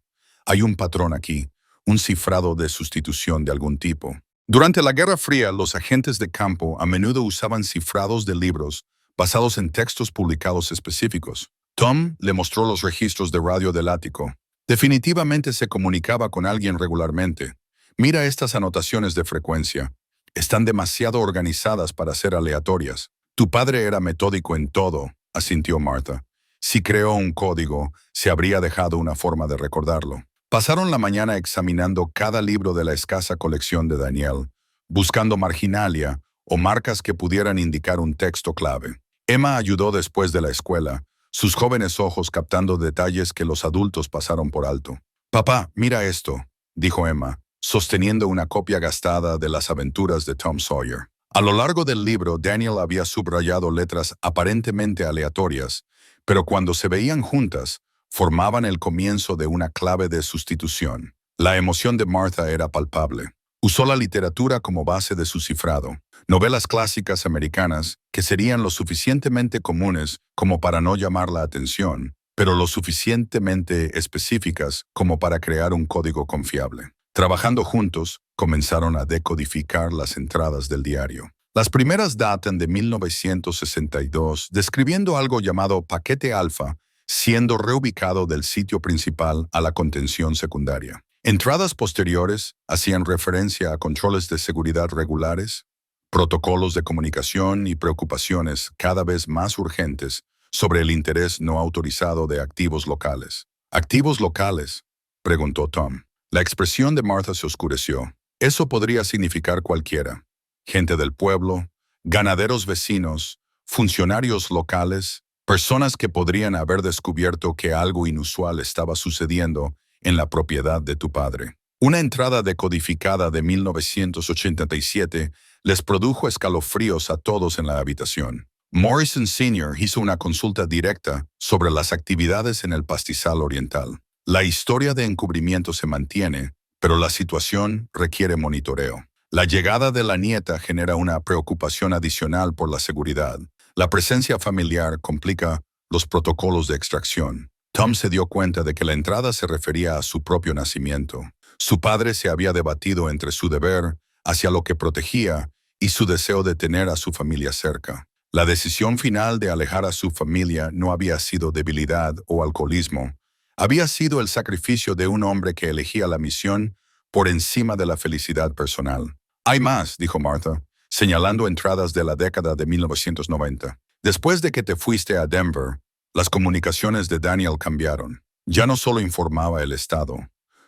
Hay un patrón aquí, un cifrado de sustitución de algún tipo. Durante la Guerra Fría, los agentes de campo a menudo usaban cifrados de libros basados en textos publicados específicos. Tom le mostró los registros de radio del ático. Definitivamente se comunicaba con alguien regularmente. Mira estas anotaciones de frecuencia. Están demasiado organizadas para ser aleatorias. Tu padre era metódico en todo, asintió Martha. Si creó un código, se habría dejado una forma de recordarlo. Pasaron la mañana examinando cada libro de la escasa colección de Daniel, buscando marginalia o marcas que pudieran indicar un texto clave. Emma ayudó después de la escuela, sus jóvenes ojos captando detalles que los adultos pasaron por alto. «Papá, mira esto», dijo Emma, sosteniendo una copia gastada de las aventuras de Tom Sawyer. A lo largo del libro, Daniel había subrayado letras aparentemente aleatorias, pero cuando se veían juntas, formaban el comienzo de una clave de sustitución. La emoción de Martha era palpable. Usó la literatura como base de su cifrado. Novelas clásicas americanas que serían lo suficientemente comunes como para no llamar la atención, pero lo suficientemente específicas como para crear un código confiable. Trabajando juntos, comenzaron a decodificar las entradas del diario. Las primeras datan de 1962, describiendo algo llamado paquete alfa, siendo reubicado del sitio principal a la contención secundaria. Entradas posteriores hacían referencia a controles de seguridad regulares, protocolos de comunicación y preocupaciones cada vez más urgentes sobre el interés no autorizado de activos locales. ¿Activos locales?, preguntó Tom. La expresión de Martha se oscureció. Eso podría significar cualquiera. Gente del pueblo, ganaderos vecinos, funcionarios locales, personas que podrían haber descubierto que algo inusual estaba sucediendo en la propiedad de tu padre. Una entrada decodificada de 1987 les produjo escalofríos a todos en la habitación. Morrison Sr. hizo una consulta directa sobre las actividades en el pastizal oriental. La historia de encubrimiento se mantiene, pero la situación requiere monitoreo. La llegada de la nieta genera una preocupación adicional por la seguridad. La presencia familiar complica los protocolos de extracción. Tom se dio cuenta de que la entrada se refería a su propio nacimiento. Su padre se había debatido entre su deber hacia lo que protegía y su deseo de tener a su familia cerca. La decisión final de alejar a su familia no había sido debilidad o alcoholismo. Había sido el sacrificio de un hombre que elegía la misión por encima de la felicidad personal. «Hay más», dijo Martha, señalando entradas de la década de 1990. «Después de que te fuiste a Denver, las comunicaciones de Daniel cambiaron. Ya no solo informaba el estado,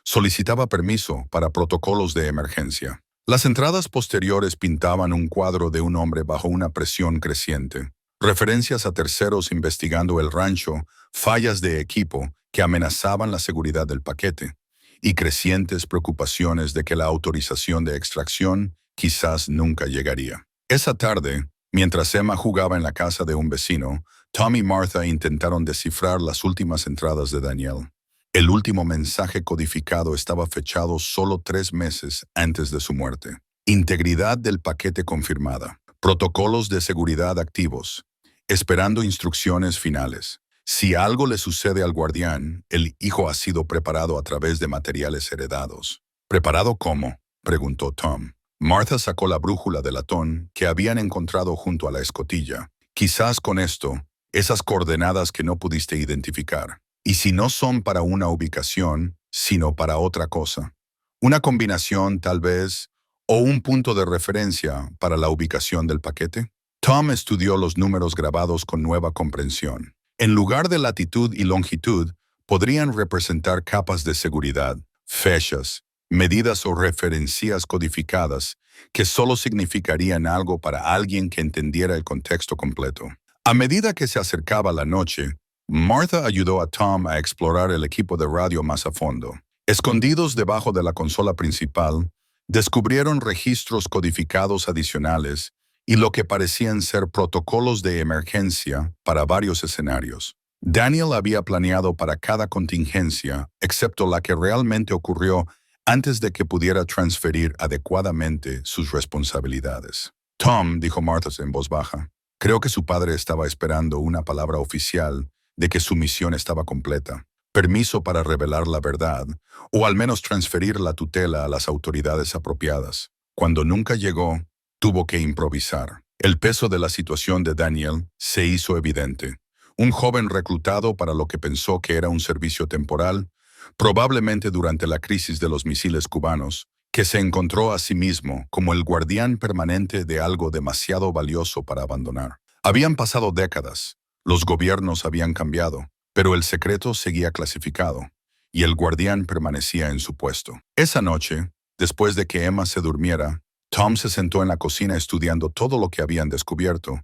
solicitaba permiso para protocolos de emergencia». Las entradas posteriores pintaban un cuadro de un hombre bajo una presión creciente. Referencias a terceros investigando el rancho, fallas de equipo que amenazaban la seguridad del paquete, y crecientes preocupaciones de que la autorización de extracción quizás nunca llegaría. Esa tarde, mientras Emma jugaba en la casa de un vecino, Tom y Martha intentaron descifrar las últimas entradas de Daniel. El último mensaje codificado estaba fechado solo 3 meses antes de su muerte. Integridad del paquete confirmada. Protocolos de seguridad activos. Esperando instrucciones finales. Si algo le sucede al guardián, el hijo ha sido preparado a través de materiales heredados. ¿Preparado cómo?, preguntó Tom. Martha sacó la brújula de latón que habían encontrado junto a la escotilla. Quizás con esto, esas coordenadas que no pudiste identificar. Y si no son para una ubicación, sino para otra cosa. Una combinación, tal vez, o un punto de referencia para la ubicación del paquete. Tom estudió los números grabados con nueva comprensión. En lugar de latitud y longitud, podrían representar capas de seguridad, fechas, medidas o referencias codificadas que solo significarían algo para alguien que entendiera el contexto completo. A medida que se acercaba la noche, Martha ayudó a Tom a explorar el equipo de radio más a fondo. Escondidos debajo de la consola principal, descubrieron registros codificados adicionales y lo que parecían ser protocolos de emergencia para varios escenarios. Daniel había planeado para cada contingencia, excepto la que realmente ocurrió antes de que pudiera transferir adecuadamente sus responsabilidades. «Tom», dijo Martha en voz baja, «creo que su padre estaba esperando una palabra oficial de que su misión estaba completa, permiso para revelar la verdad, o al menos transferir la tutela a las autoridades apropiadas. Cuando nunca llegó, tuvo que improvisar. El peso de la situación de Daniel se hizo evidente. Un joven reclutado para lo que pensó que era un servicio temporal, probablemente durante la crisis de los misiles cubanos, que se encontró a sí mismo como el guardián permanente de algo demasiado valioso para abandonar. Habían pasado décadas, los gobiernos habían cambiado, pero el secreto seguía clasificado, y el guardián permanecía en su puesto. Esa noche, después de que Emma se durmiera, Tom se sentó en la cocina estudiando todo lo que habían descubierto: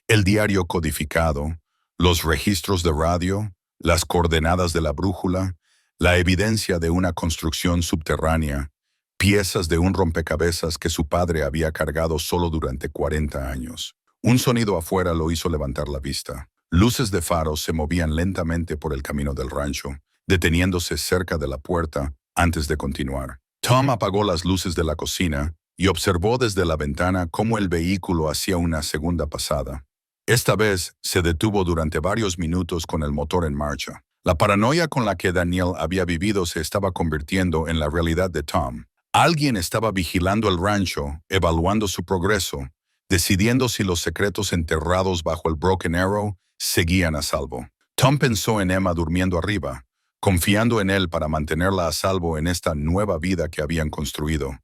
el diario codificado, los registros de radio, las coordenadas de la brújula, la evidencia de una construcción subterránea, piezas de un rompecabezas que su padre había cargado solo durante 40 años. Un sonido afuera lo hizo levantar la vista. Luces de faros se movían lentamente por el camino del rancho, deteniéndose cerca de la puerta antes de continuar. Tom apagó las luces de la cocina y observó desde la ventana cómo el vehículo hacía una segunda pasada. Esta vez se detuvo durante varios minutos con el motor en marcha. La paranoia con la que Daniel había vivido se estaba convirtiendo en la realidad de Tom. Alguien estaba vigilando el rancho, evaluando su progreso, decidiendo si los secretos enterrados bajo el Broken Arrow seguían a salvo. Tom pensó en Emma durmiendo arriba, confiando en él para mantenerla a salvo en esta nueva vida que habían construido.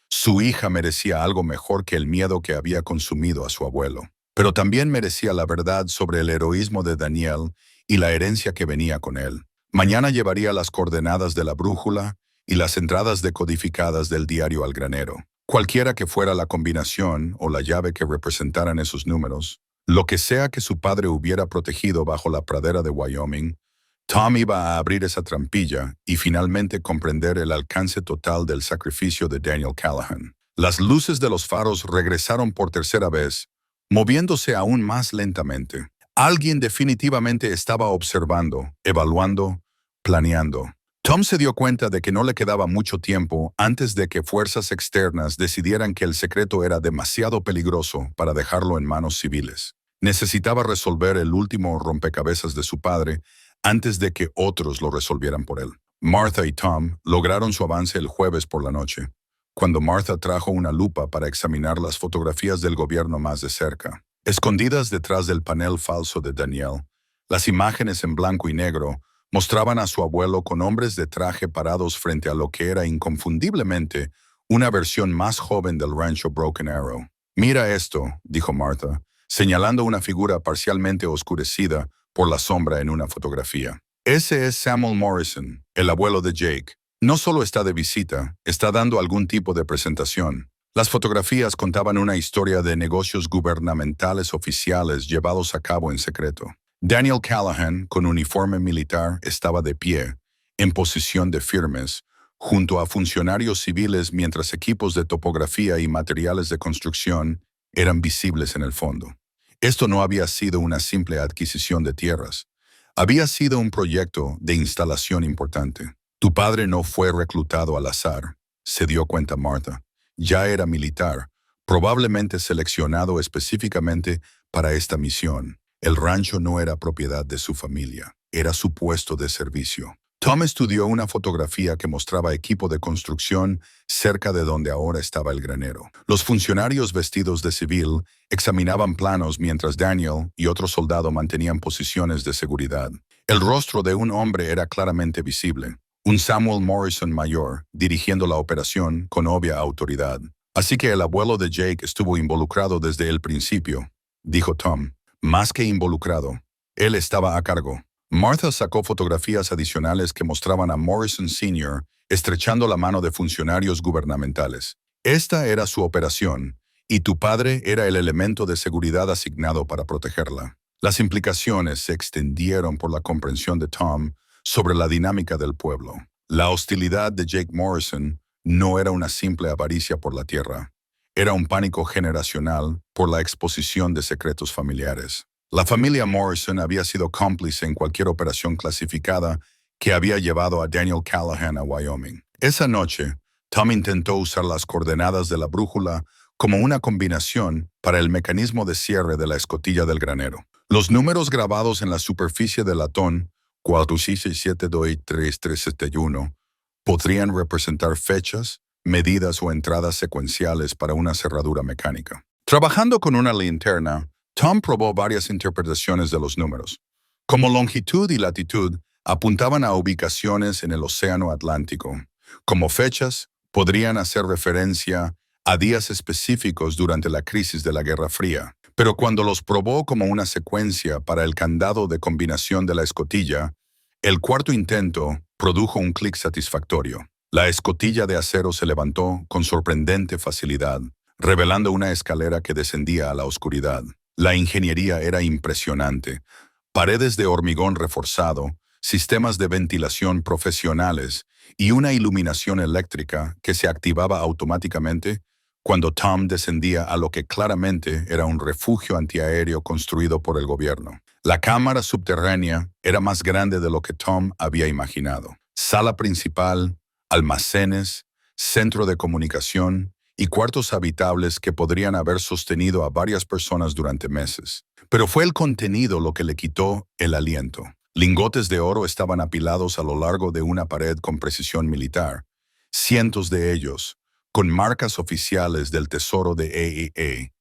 Su hija merecía algo mejor que el miedo que había consumido a su abuelo. Pero también merecía la verdad sobre el heroísmo de Daniel y la herencia que venía con él. Mañana llevaría las coordenadas de la brújula y las entradas decodificadas del diario al granero. Cualquiera que fuera la combinación o la llave que representaran esos números, lo que sea que su padre hubiera protegido bajo la pradera de Wyoming, Tom iba a abrir esa trampilla y finalmente comprender el alcance total del sacrificio de Daniel Callahan. Las luces de los faros regresaron por tercera vez, moviéndose aún más lentamente. Alguien definitivamente estaba observando, evaluando, planeando. Tom se dio cuenta de que no le quedaba mucho tiempo antes de que fuerzas externas decidieran que el secreto era demasiado peligroso para dejarlo en manos civiles. Necesitaba resolver el último rompecabezas de su padre antes de que otros lo resolvieran por él. Martha y Tom lograron su avance el jueves por la noche, cuando Martha trajo una lupa para examinar las fotografías del gobierno más de cerca. Escondidas detrás del panel falso de Daniel, las imágenes en blanco y negro mostraban a su abuelo con hombres de traje parados frente a lo que era inconfundiblemente una versión más joven del rancho Broken Arrow. «Mira esto», dijo Martha, señalando una figura parcialmente oscurecida por la sombra en una fotografía. «Ese es Samuel Morrison, el abuelo de Jake. No solo está de visita, está dando algún tipo de presentación». Las fotografías contaban una historia de negocios gubernamentales oficiales llevados a cabo en secreto. Daniel Callahan, con uniforme militar, estaba de pie, en posición de firmes, junto a funcionarios civiles mientras equipos de topografía y materiales de construcción eran visibles en el fondo. Esto no había sido una simple adquisición de tierras. Había sido un proyecto de instalación importante. «Tu padre no fue reclutado al azar», se dio cuenta Martha. «Ya era militar, probablemente seleccionado específicamente para esta misión. El rancho no era propiedad de su familia, era su puesto de servicio». Tom estudió una fotografía que mostraba equipo de construcción cerca de donde ahora estaba el granero. Los funcionarios vestidos de civil examinaban planos mientras Daniel y otro soldado mantenían posiciones de seguridad. El rostro de un hombre era claramente visible, un Samuel Morrison mayor, dirigiendo la operación con obvia autoridad. «Así que el abuelo de Jake estuvo involucrado desde el principio», dijo Tom. «Más que involucrado, él estaba a cargo». Martha sacó fotografías adicionales que mostraban a Morrison Sr. estrechando la mano de funcionarios gubernamentales. «Esta era su operación, y tu padre era el elemento de seguridad asignado para protegerla». Las implicaciones se extendieron por la comprensión de Tom sobre la dinámica del pueblo. La hostilidad de Jake Morrison no era una simple avaricia por la tierra. Era un pánico generacional por la exposición de secretos familiares. La familia Morrison había sido cómplice en cualquier operación clasificada que había llevado a Daniel Callahan a Wyoming. Esa noche, Tom intentó usar las coordenadas de la brújula como una combinación para el mecanismo de cierre de la escotilla del granero. Los números grabados en la superficie del latón 4672371 podrían representar fechas, medidas o entradas secuenciales para una cerradura mecánica. Trabajando con una linterna, Tom probó varias interpretaciones de los números. Como longitud y latitud apuntaban a ubicaciones en el Océano Atlántico. Como fechas, podrían hacer referencia a días específicos durante la crisis de la Guerra Fría. Pero cuando los probó como una secuencia para el candado de combinación de la escotilla, el cuarto intento produjo un clic satisfactorio. La escotilla de acero se levantó con sorprendente facilidad, revelando una escalera que descendía a la oscuridad. La ingeniería era impresionante. Paredes de hormigón reforzado, sistemas de ventilación profesionales y una iluminación eléctrica que se activaba automáticamente cuando Tom descendía a lo que claramente era un refugio antiaéreo construido por el gobierno. La cámara subterránea era más grande de lo que Tom había imaginado. Sala principal, almacenes, centro de comunicación y cuartos habitables que podrían haber sostenido a varias personas durante meses. Pero fue el contenido lo que le quitó el aliento. Lingotes de oro estaban apilados a lo largo de una pared con precisión militar, cientos de ellos, con marcas oficiales del Tesoro de EEE.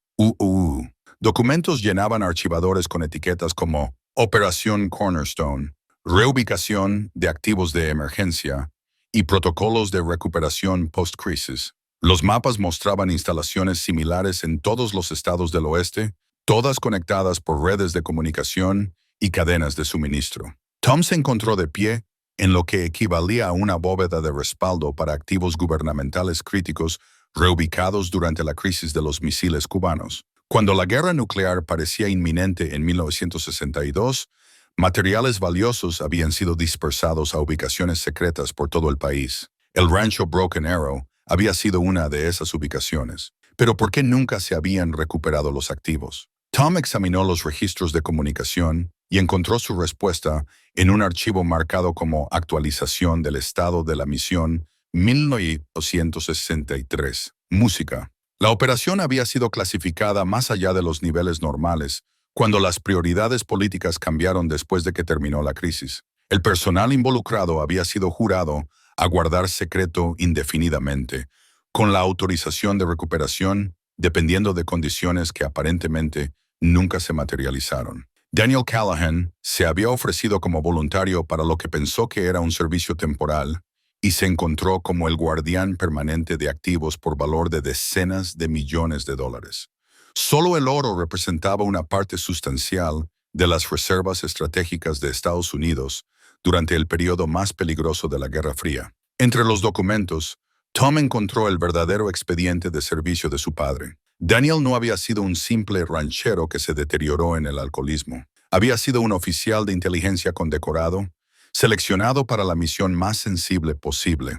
Documentos llenaban archivadores con etiquetas como Operación Cornerstone, reubicación de activos de emergencia y protocolos de recuperación post-crisis. Los mapas mostraban instalaciones similares en todos los estados del oeste, todas conectadas por redes de comunicación y cadenas de suministro. Tom se encontró de pie en lo que equivalía a una bóveda de respaldo para activos gubernamentales críticos reubicados durante la crisis de los misiles cubanos. Cuando la guerra nuclear parecía inminente en 1962, materiales valiosos habían sido dispersados a ubicaciones secretas por todo el país. El rancho Broken Arrow había sido una de esas ubicaciones. Pero ¿por qué nunca se habían recuperado los activos? Tom examinó los registros de comunicación y encontró su respuesta en un archivo marcado como Actualización del Estado de la Misión 1963. Música. La operación había sido clasificada más allá de los niveles normales cuando las prioridades políticas cambiaron después de que terminó la crisis. El personal involucrado había sido jurado a guardar secreto indefinidamente, con la autorización de recuperación dependiendo de condiciones que aparentemente nunca se materializaron. Daniel Callahan se había ofrecido como voluntario para lo que pensó que era un servicio temporal y se encontró como el guardián permanente de activos por valor de decenas de millones de dólares. Solo el oro representaba una parte sustancial de las reservas estratégicas de Estados Unidos durante el periodo más peligroso de la Guerra Fría. Entre los documentos, Tom encontró el verdadero expediente de servicio de su padre. Daniel no había sido un simple ranchero que se deterioró en el alcoholismo. Había sido un oficial de inteligencia condecorado, seleccionado para la misión más sensible posible.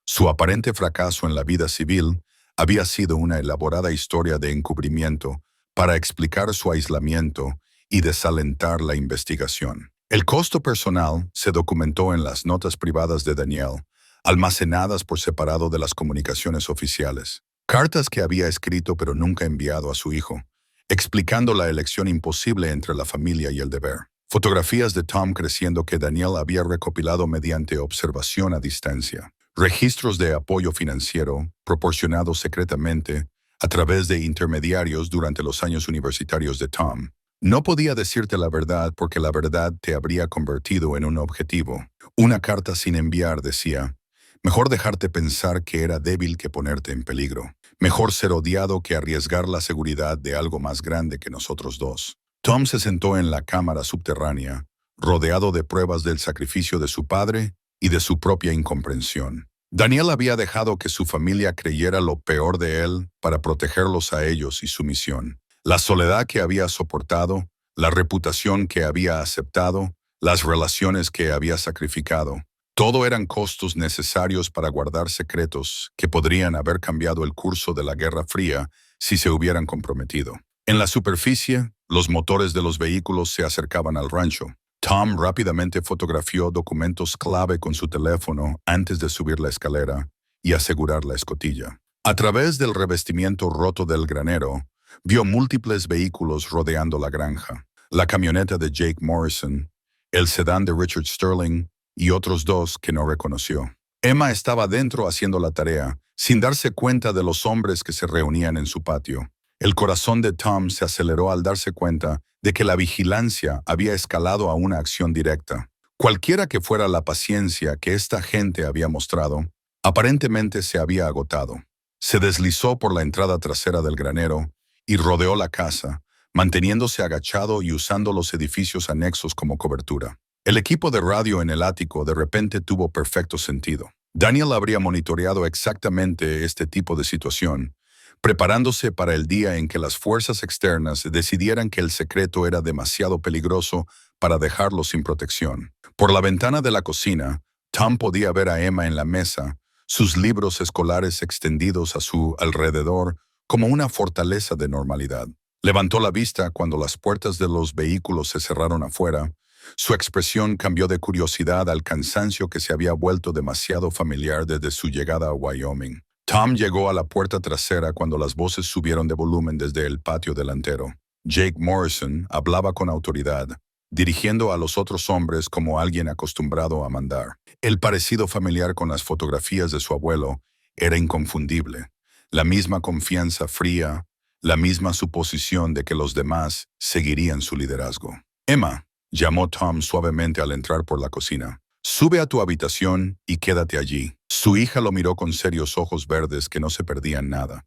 Su aparente fracaso en la vida civil había sido una elaborada historia de encubrimiento para explicar su aislamiento y desalentar la investigación. El costo personal se documentó en las notas privadas de Daniel, almacenadas por separado de las comunicaciones oficiales. Cartas que había escrito pero nunca enviado a su hijo, explicando la elección imposible entre la familia y el deber. Fotografías de Tom creciendo que Daniel había recopilado mediante observación a distancia. Registros de apoyo financiero proporcionados secretamente a través de intermediarios durante los años universitarios de Tom. No podía decirte la verdad porque la verdad te habría convertido en un objetivo. Una carta sin enviar decía: mejor dejarte pensar que era débil que ponerte en peligro. Mejor ser odiado que arriesgar la seguridad de algo más grande que nosotros dos. Tom se sentó en la cámara subterránea, rodeado de pruebas del sacrificio de su padre y de su propia incomprensión. Daniel había dejado que su familia creyera lo peor de él para protegerlos a ellos y su misión. La soledad que había soportado, la reputación que había aceptado, las relaciones que había sacrificado. Todo eran costos necesarios para guardar secretos que podrían haber cambiado el curso de la Guerra Fría si se hubieran comprometido. En la superficie, los motores de los vehículos se acercaban al rancho. Tom rápidamente fotografió documentos clave con su teléfono antes de subir la escalera y asegurar la escotilla. A través del revestimiento roto del granero, vio múltiples vehículos rodeando la granja. la camioneta de Jake Morrison, el sedán de Richard Sterling y otros dos que no reconoció. Emma estaba dentro haciendo la tarea, sin darse cuenta de los hombres que se reunían en su patio. El corazón de Tom se aceleró al darse cuenta de que la vigilancia había escalado a una acción directa. Cualquiera que fuera la paciencia que esta gente había mostrado, aparentemente se había agotado. Se deslizó por la entrada trasera del granero y rodeó la casa, manteniéndose agachado y usando los edificios anexos como cobertura. El equipo de radio en el ático de repente tuvo perfecto sentido. Daniel habría monitoreado exactamente este tipo de situación, preparándose para el día en que las fuerzas externas decidieran que el secreto era demasiado peligroso para dejarlo sin protección. Por la ventana de la cocina, Tom podía ver a Emma en la mesa, sus libros escolares extendidos a su alrededor como una fortaleza de normalidad. Levantó la vista cuando las puertas de los vehículos se cerraron afuera. Su expresión cambió de curiosidad al cansancio que se había vuelto demasiado familiar desde su llegada a Wyoming. Tom llegó a la puerta trasera cuando las voces subieron de volumen desde el patio delantero. Jake Morrison hablaba con autoridad, dirigiendo a los otros hombres como alguien acostumbrado a mandar. El parecido familiar con las fotografías de su abuelo era inconfundible. La misma confianza fría, la misma suposición de que los demás seguirían su liderazgo. Emma, llamó Tom suavemente al entrar por la cocina. Sube a tu habitación y quédate allí. Su hija lo miró con serios ojos verdes que no se perdían nada.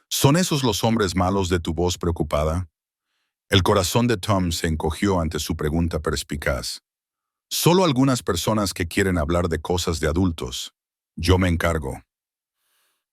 ¿Son esos los hombres malos de tu voz preocupada? El corazón de Tom se encogió ante su pregunta perspicaz. Solo algunas personas que quieren hablar de cosas de adultos. Yo me encargo.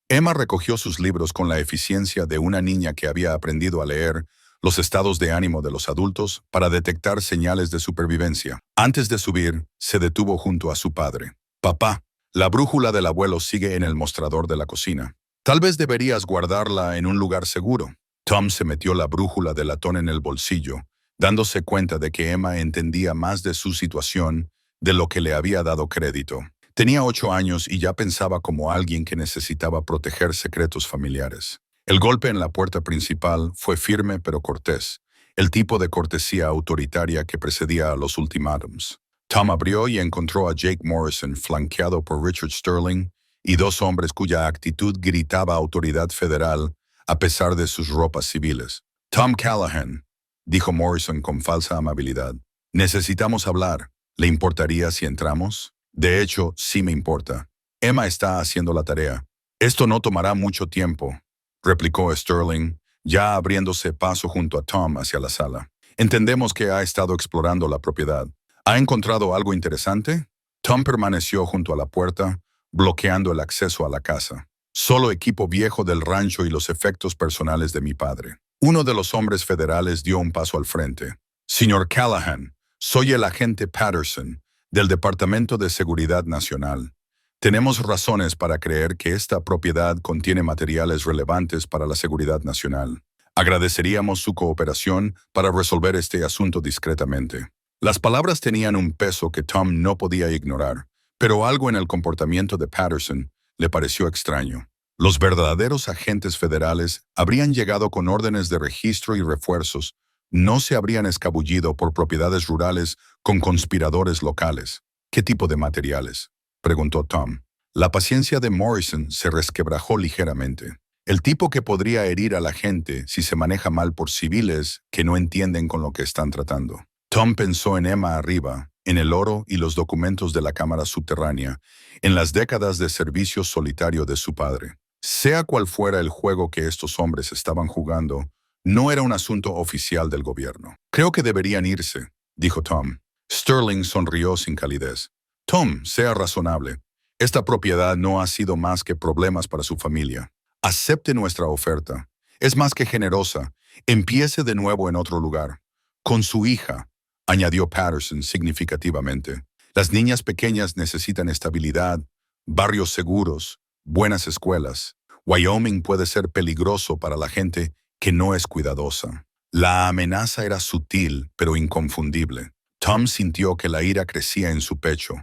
Emma recogió sus libros con la eficiencia de una niña que había aprendido a leer los estados de ánimo de los adultos para detectar señales de supervivencia. Antes de subir, se detuvo junto a su padre. Papá, la brújula del abuelo sigue en el mostrador de la cocina. Tal vez deberías guardarla en un lugar seguro. Tom se metió la brújula de latón en el bolsillo, dándose cuenta de que Emma entendía más de su situación de lo que le había dado crédito. Tenía 8 años y ya pensaba como alguien que necesitaba proteger secretos familiares. El golpe en la puerta principal fue firme pero cortés, el tipo de cortesía autoritaria que precedía a los ultimátums. Tom abrió y encontró a Jake Morrison flanqueado por Richard Sterling y 2 hombres cuya actitud gritaba autoridad federal a pesar de sus ropas civiles. Tom Callahan, dijo Morrison con falsa amabilidad. Necesitamos hablar. ¿Le importaría si entramos? De hecho, sí me importa. Emma está haciendo la tarea. Esto no tomará mucho tiempo, replicó Sterling, ya abriéndose paso junto a Tom hacia la sala. Entendemos que ha estado explorando la propiedad. ¿Ha encontrado algo interesante? Tom permaneció junto a la puerta, bloqueando el acceso a la casa. Solo equipo viejo del rancho y los efectos personales de mi padre. Uno de los hombres federales dio un paso al frente. Señor Callahan, soy el agente Patterson, del Departamento de Seguridad Nacional. Tenemos razones para creer que esta propiedad contiene materiales relevantes para la seguridad nacional. Agradeceríamos su cooperación para resolver este asunto discretamente. Las palabras tenían un peso que Tom no podía ignorar, pero algo en el comportamiento de Patterson le pareció extraño. Los verdaderos agentes federales habrían llegado con órdenes de registro y refuerzos, no se habrían escabullido por propiedades rurales con conspiradores locales. ¿Qué tipo de materiales?, preguntó Tom. La paciencia de Morrison se resquebrajó ligeramente. El tipo que podría herir a la gente si se maneja mal por civiles que no entienden con lo que están tratando. Tom pensó en Emma arriba, en el oro y los documentos de la cámara subterránea, en las décadas de servicio solitario de su padre. Sea cual fuera el juego que estos hombres estaban jugando, no era un asunto oficial del gobierno. Creo que deberían irse, dijo Tom. Sterling sonrió sin calidez. Tom, sea razonable. Esta propiedad no ha sido más que problemas para su familia. Acepte nuestra oferta. Es más que generosa. Empiece de nuevo en otro lugar. Con su hija, añadió Patterson significativamente. Las niñas pequeñas necesitan estabilidad, barrios seguros, buenas escuelas. Wyoming puede ser peligroso para la gente que no es cuidadosa. La amenaza era sutil, pero inconfundible. Tom sintió que la ira crecía en su pecho.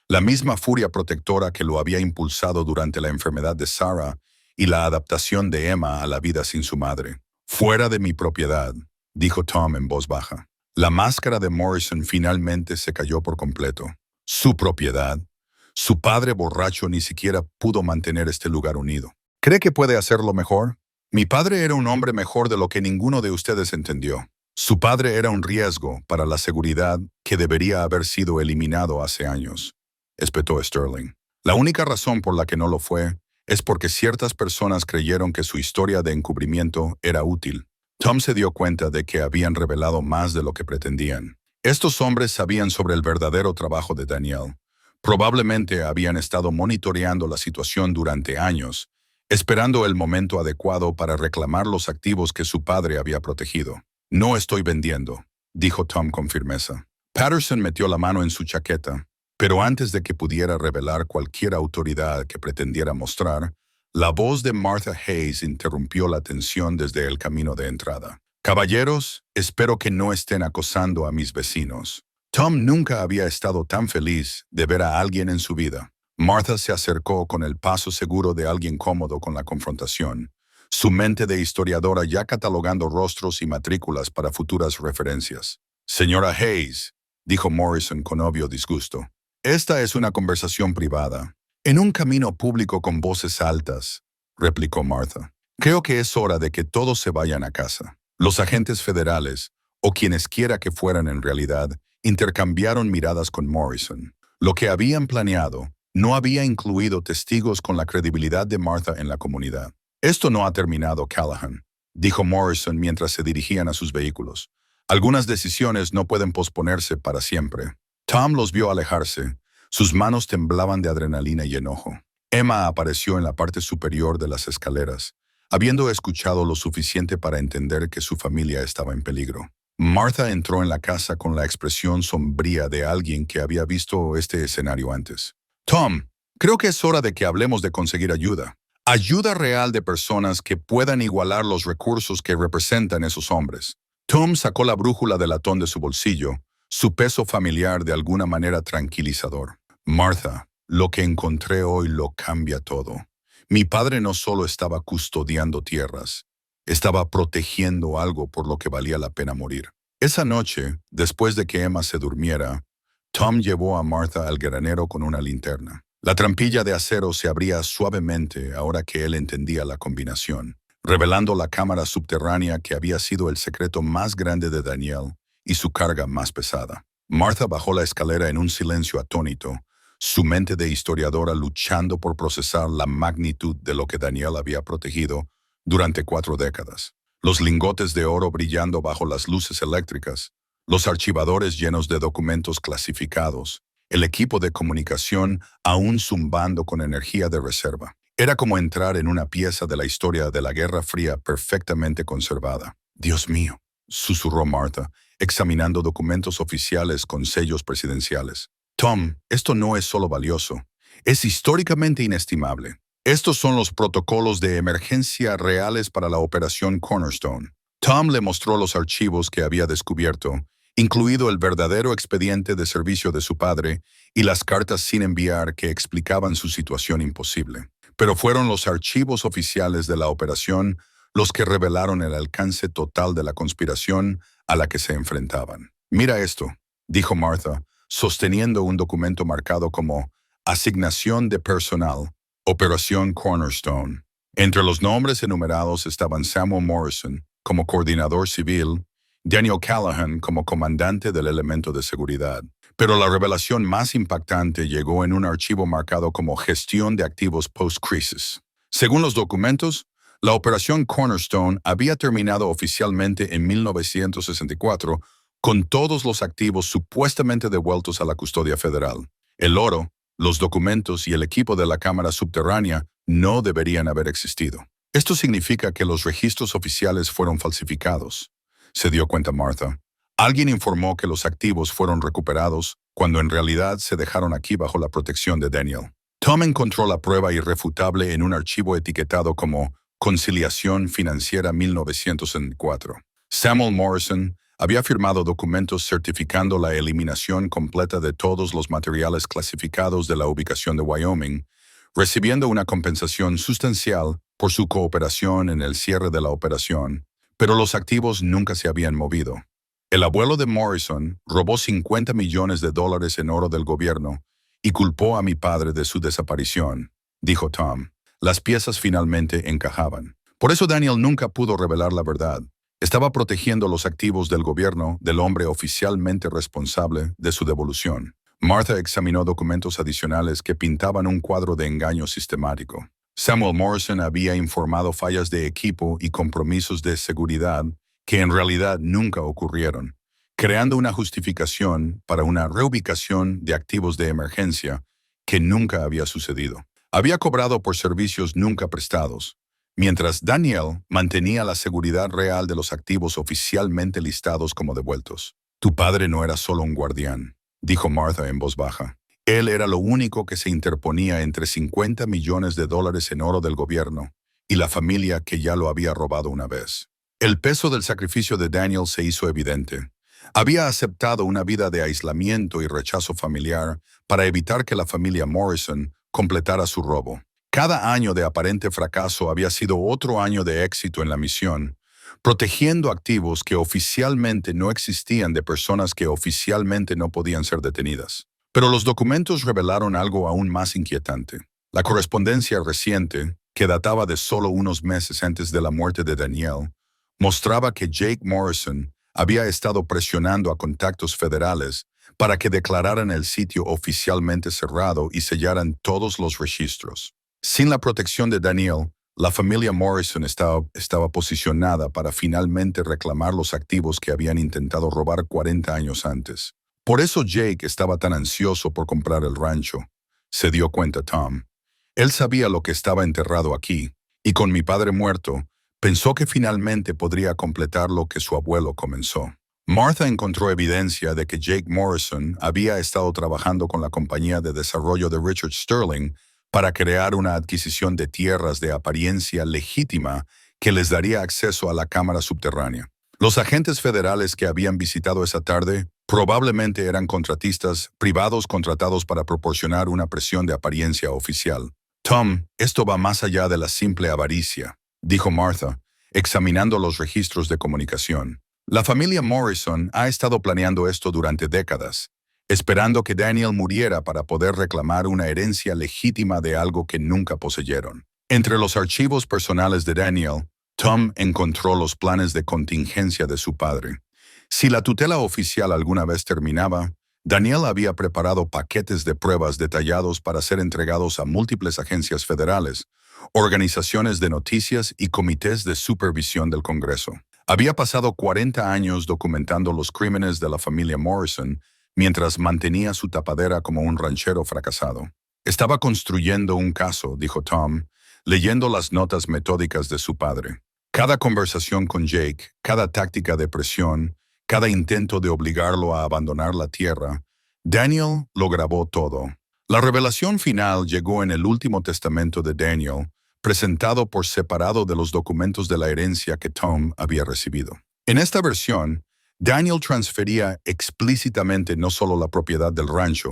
La misma furia protectora que lo había impulsado durante la enfermedad de Sarah y la adaptación de Emma a la vida sin su madre. Fuera de mi propiedad, dijo Tom en voz baja. La máscara de Morrison finalmente se cayó por completo. Su propiedad. Su padre borracho ni siquiera pudo mantener este lugar unido. ¿Cree que puede hacerlo mejor? Mi padre era un hombre mejor de lo que ninguno de ustedes entendió. Su padre era un riesgo para la seguridad que debería haber sido eliminado hace años, espetó Sterling. La única razón por la que no lo fue es porque ciertas personas creyeron que su historia de encubrimiento era útil. Tom se dio cuenta de que habían revelado más de lo que pretendían. Estos hombres sabían sobre el verdadero trabajo de Daniel. Probablemente habían estado monitoreando la situación durante años, esperando el momento adecuado para reclamar los activos que su padre había protegido. No estoy vendiendo, dijo Tom con firmeza. Patterson metió la mano en su chaqueta, pero antes de que pudiera revelar cualquier autoridad que pretendiera mostrar, la voz de Martha Hayes interrumpió la tensión desde el camino de entrada. Caballeros, espero que no estén acosando a mis vecinos. Tom nunca había estado tan feliz de ver a alguien en su vida. Martha se acercó con el paso seguro de alguien cómodo con la confrontación, su mente de historiadora ya catalogando rostros y matrículas para futuras referencias. Señora Hayes, dijo Morrison con obvio disgusto, esta es una conversación privada. En un camino público con voces altas, replicó Martha. Creo que es hora de que todos se vayan a casa. Los agentes federales, o quienes quiera que fueran en realidad, intercambiaron miradas con Morrison. Lo que habían planeado no había incluido testigos con la credibilidad de Martha en la comunidad. Esto no ha terminado, Callahan, dijo Morrison mientras se dirigían a sus vehículos. Algunas decisiones no pueden posponerse para siempre. Tom los vio alejarse. Sus manos temblaban de adrenalina y enojo. Emma apareció en la parte superior de las escaleras, habiendo escuchado lo suficiente para entender que su familia estaba en peligro. Martha entró en la casa con la expresión sombría de alguien que había visto este escenario antes. Tom, creo que es hora de que hablemos de conseguir ayuda. Ayuda real de personas que puedan igualar los recursos que representan esos hombres. Tom sacó la brújula de latón de su bolsillo, su peso familiar de alguna manera tranquilizador. Martha, lo que encontré hoy lo cambia todo. Mi padre no solo estaba custodiando tierras, estaba protegiendo algo por lo que valía la pena morir. Esa noche, después de que Emma se durmiera, Tom llevó a Martha al granero con una linterna. La trampilla de acero se abría suavemente ahora que él entendía la combinación, revelando la cámara subterránea que había sido el secreto más grande de Daniel y su carga más pesada. Martha bajó la escalera en un silencio atónito, su mente de historiadora luchando por procesar la magnitud de lo que Daniel había protegido durante 4 décadas. Los lingotes de oro brillando bajo las luces eléctricas, los archivadores llenos de documentos clasificados, el equipo de comunicación aún zumbando con energía de reserva. Era como entrar en una pieza de la historia de la Guerra Fría perfectamente conservada. Dios mío, susurró Martha, examinando documentos oficiales con sellos presidenciales. Tom, esto no es solo valioso, es históricamente inestimable. Estos son los protocolos de emergencia reales para la Operación Cornerstone. Tom le mostró los archivos que había descubierto, incluido el verdadero expediente de servicio de su padre y las cartas sin enviar que explicaban su situación imposible. Pero fueron los archivos oficiales de la operación los que revelaron el alcance total de la conspiración a la que se enfrentaban. Mira esto, dijo Martha, sosteniendo un documento marcado como Asignación de Personal, Operación Cornerstone. Entre los nombres enumerados estaban Samuel Morrison como coordinador civil, Daniel Callahan como comandante del elemento de seguridad. Pero la revelación más impactante llegó en un archivo marcado como Gestión de Activos Post-Crisis. Según los documentos, la operación Cornerstone había terminado oficialmente en 1964 con todos los activos supuestamente devueltos a la custodia federal. El oro, los documentos y el equipo de la cámara subterránea no deberían haber existido. Esto significa que los registros oficiales fueron falsificados, se dio cuenta Martha. Alguien informó que los activos fueron recuperados cuando en realidad se dejaron aquí bajo la protección de Daniel. Tom encontró la prueba irrefutable en un archivo etiquetado como Conciliación Financiera 1904. Samuel Morrison había firmado documentos certificando la eliminación completa de todos los materiales clasificados de la ubicación de Wyoming, recibiendo una compensación sustancial por su cooperación en el cierre de la operación, pero los activos nunca se habían movido. El abuelo de Morrison robó $50 millones en oro del gobierno y culpó a mi padre de su desaparición, dijo Tom. Las piezas finalmente encajaban. Por eso Daniel nunca pudo revelar la verdad. Estaba protegiendo los activos del gobierno del hombre oficialmente responsable de su devolución. Martha examinó documentos adicionales que pintaban un cuadro de engaño sistemático. Samuel Morrison había informado fallas de equipo y compromisos de seguridad que en realidad nunca ocurrieron, creando una justificación para una reubicación de activos de emergencia que nunca había sucedido. Había cobrado por servicios nunca prestados, mientras Daniel mantenía la seguridad real de los activos oficialmente listados como devueltos. Tu padre no era solo un guardián, dijo Martha en voz baja. Él era lo único que se interponía entre $50 millones en oro del gobierno y la familia que ya lo había robado una vez. El peso del sacrificio de Daniel se hizo evidente. Había aceptado una vida de aislamiento y rechazo familiar para evitar que la familia Morrison completara su robo. Cada año de aparente fracaso había sido otro año de éxito en la misión, protegiendo activos que oficialmente no existían de personas que oficialmente no podían ser detenidas. Pero los documentos revelaron algo aún más inquietante. La correspondencia reciente, que databa de solo unos meses antes de la muerte de Daniel, mostraba que Jake Morrison había estado presionando a contactos federales para que declararan el sitio oficialmente cerrado y sellaran todos los registros. Sin la protección de Daniel, la familia Morrison estaba posicionada para finalmente reclamar los activos que habían intentado robar 40 años antes. Por eso Jake estaba tan ansioso por comprar el rancho, se dio cuenta Tom. Él sabía lo que estaba enterrado aquí, y con mi padre muerto, pensó que finalmente podría completar lo que su abuelo comenzó. Martha encontró evidencia de que Jake Morrison había estado trabajando con la compañía de desarrollo de Richard Sterling para crear una adquisición de tierras de apariencia legítima que les daría acceso a la cámara subterránea. Los agentes federales que habían visitado esa tarde probablemente eran contratistas privados contratados para proporcionar una presión de apariencia oficial. Tom, esto va más allá de la simple avaricia, dijo Martha, examinando los registros de comunicación. La familia Morrison ha estado planeando esto durante décadas, esperando que Daniel muriera para poder reclamar una herencia legítima de algo que nunca poseyeron. Entre los archivos personales de Daniel, Tom encontró los planes de contingencia de su padre. Si la tutela oficial alguna vez terminaba, Daniel había preparado paquetes de pruebas detallados para ser entregados a múltiples agencias federales, organizaciones de noticias y comités de supervisión del Congreso. Había pasado 40 años documentando los crímenes de la familia Morrison mientras mantenía su tapadera como un ranchero fracasado. Estaba construyendo un caso, dijo Tom, leyendo las notas metódicas de su padre. Cada conversación con Jake, cada táctica de presión, cada intento de obligarlo a abandonar la tierra, Daniel lo grabó todo. La revelación final llegó en el último testamento de Daniel, presentado por separado de los documentos de la herencia que Tom había recibido. En esta versión, Daniel transfería explícitamente no solo la propiedad del rancho,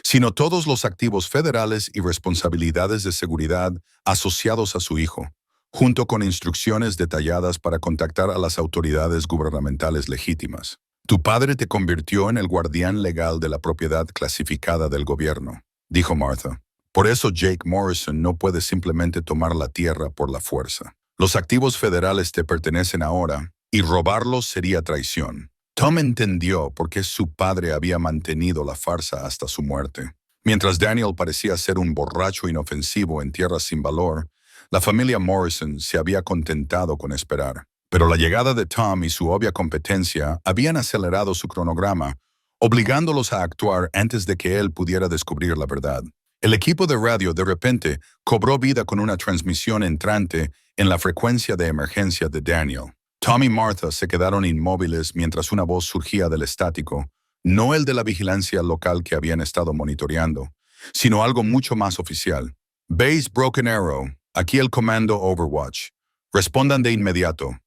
sino todos los activos federales y responsabilidades de seguridad asociados a su hijo, junto con instrucciones detalladas para contactar a las autoridades gubernamentales legítimas. Tu padre te convirtió en el guardián legal de la propiedad clasificada del gobierno, dijo Martha. Por eso Jake Morrison no puede simplemente tomar la tierra por la fuerza. Los activos federales te pertenecen ahora, y robarlos sería traición. Tom entendió por qué su padre había mantenido la farsa hasta su muerte. Mientras Daniel parecía ser un borracho inofensivo en tierras sin valor, la familia Morrison se había contentado con esperar. Pero la llegada de Tom y su obvia competencia habían acelerado su cronograma, obligándolos a actuar antes de que él pudiera descubrir la verdad. El equipo de radio de repente cobró vida con una transmisión entrante en la frecuencia de emergencia de Daniel. Tom y Martha se quedaron inmóviles mientras una voz surgía del estático, no el de la vigilancia local que habían estado monitoreando, sino algo mucho más oficial. Base Broken Arrow, aquí el comando Overwatch. Respondan de inmediato.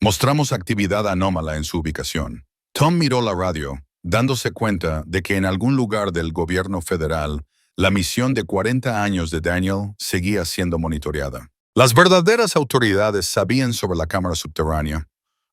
Mostramos actividad anómala en su ubicación. Tom miró la radio, dándose cuenta de que en algún lugar del gobierno federal, la misión de 40 años de Daniel seguía siendo monitoreada. Las verdaderas autoridades sabían sobre la cámara subterránea.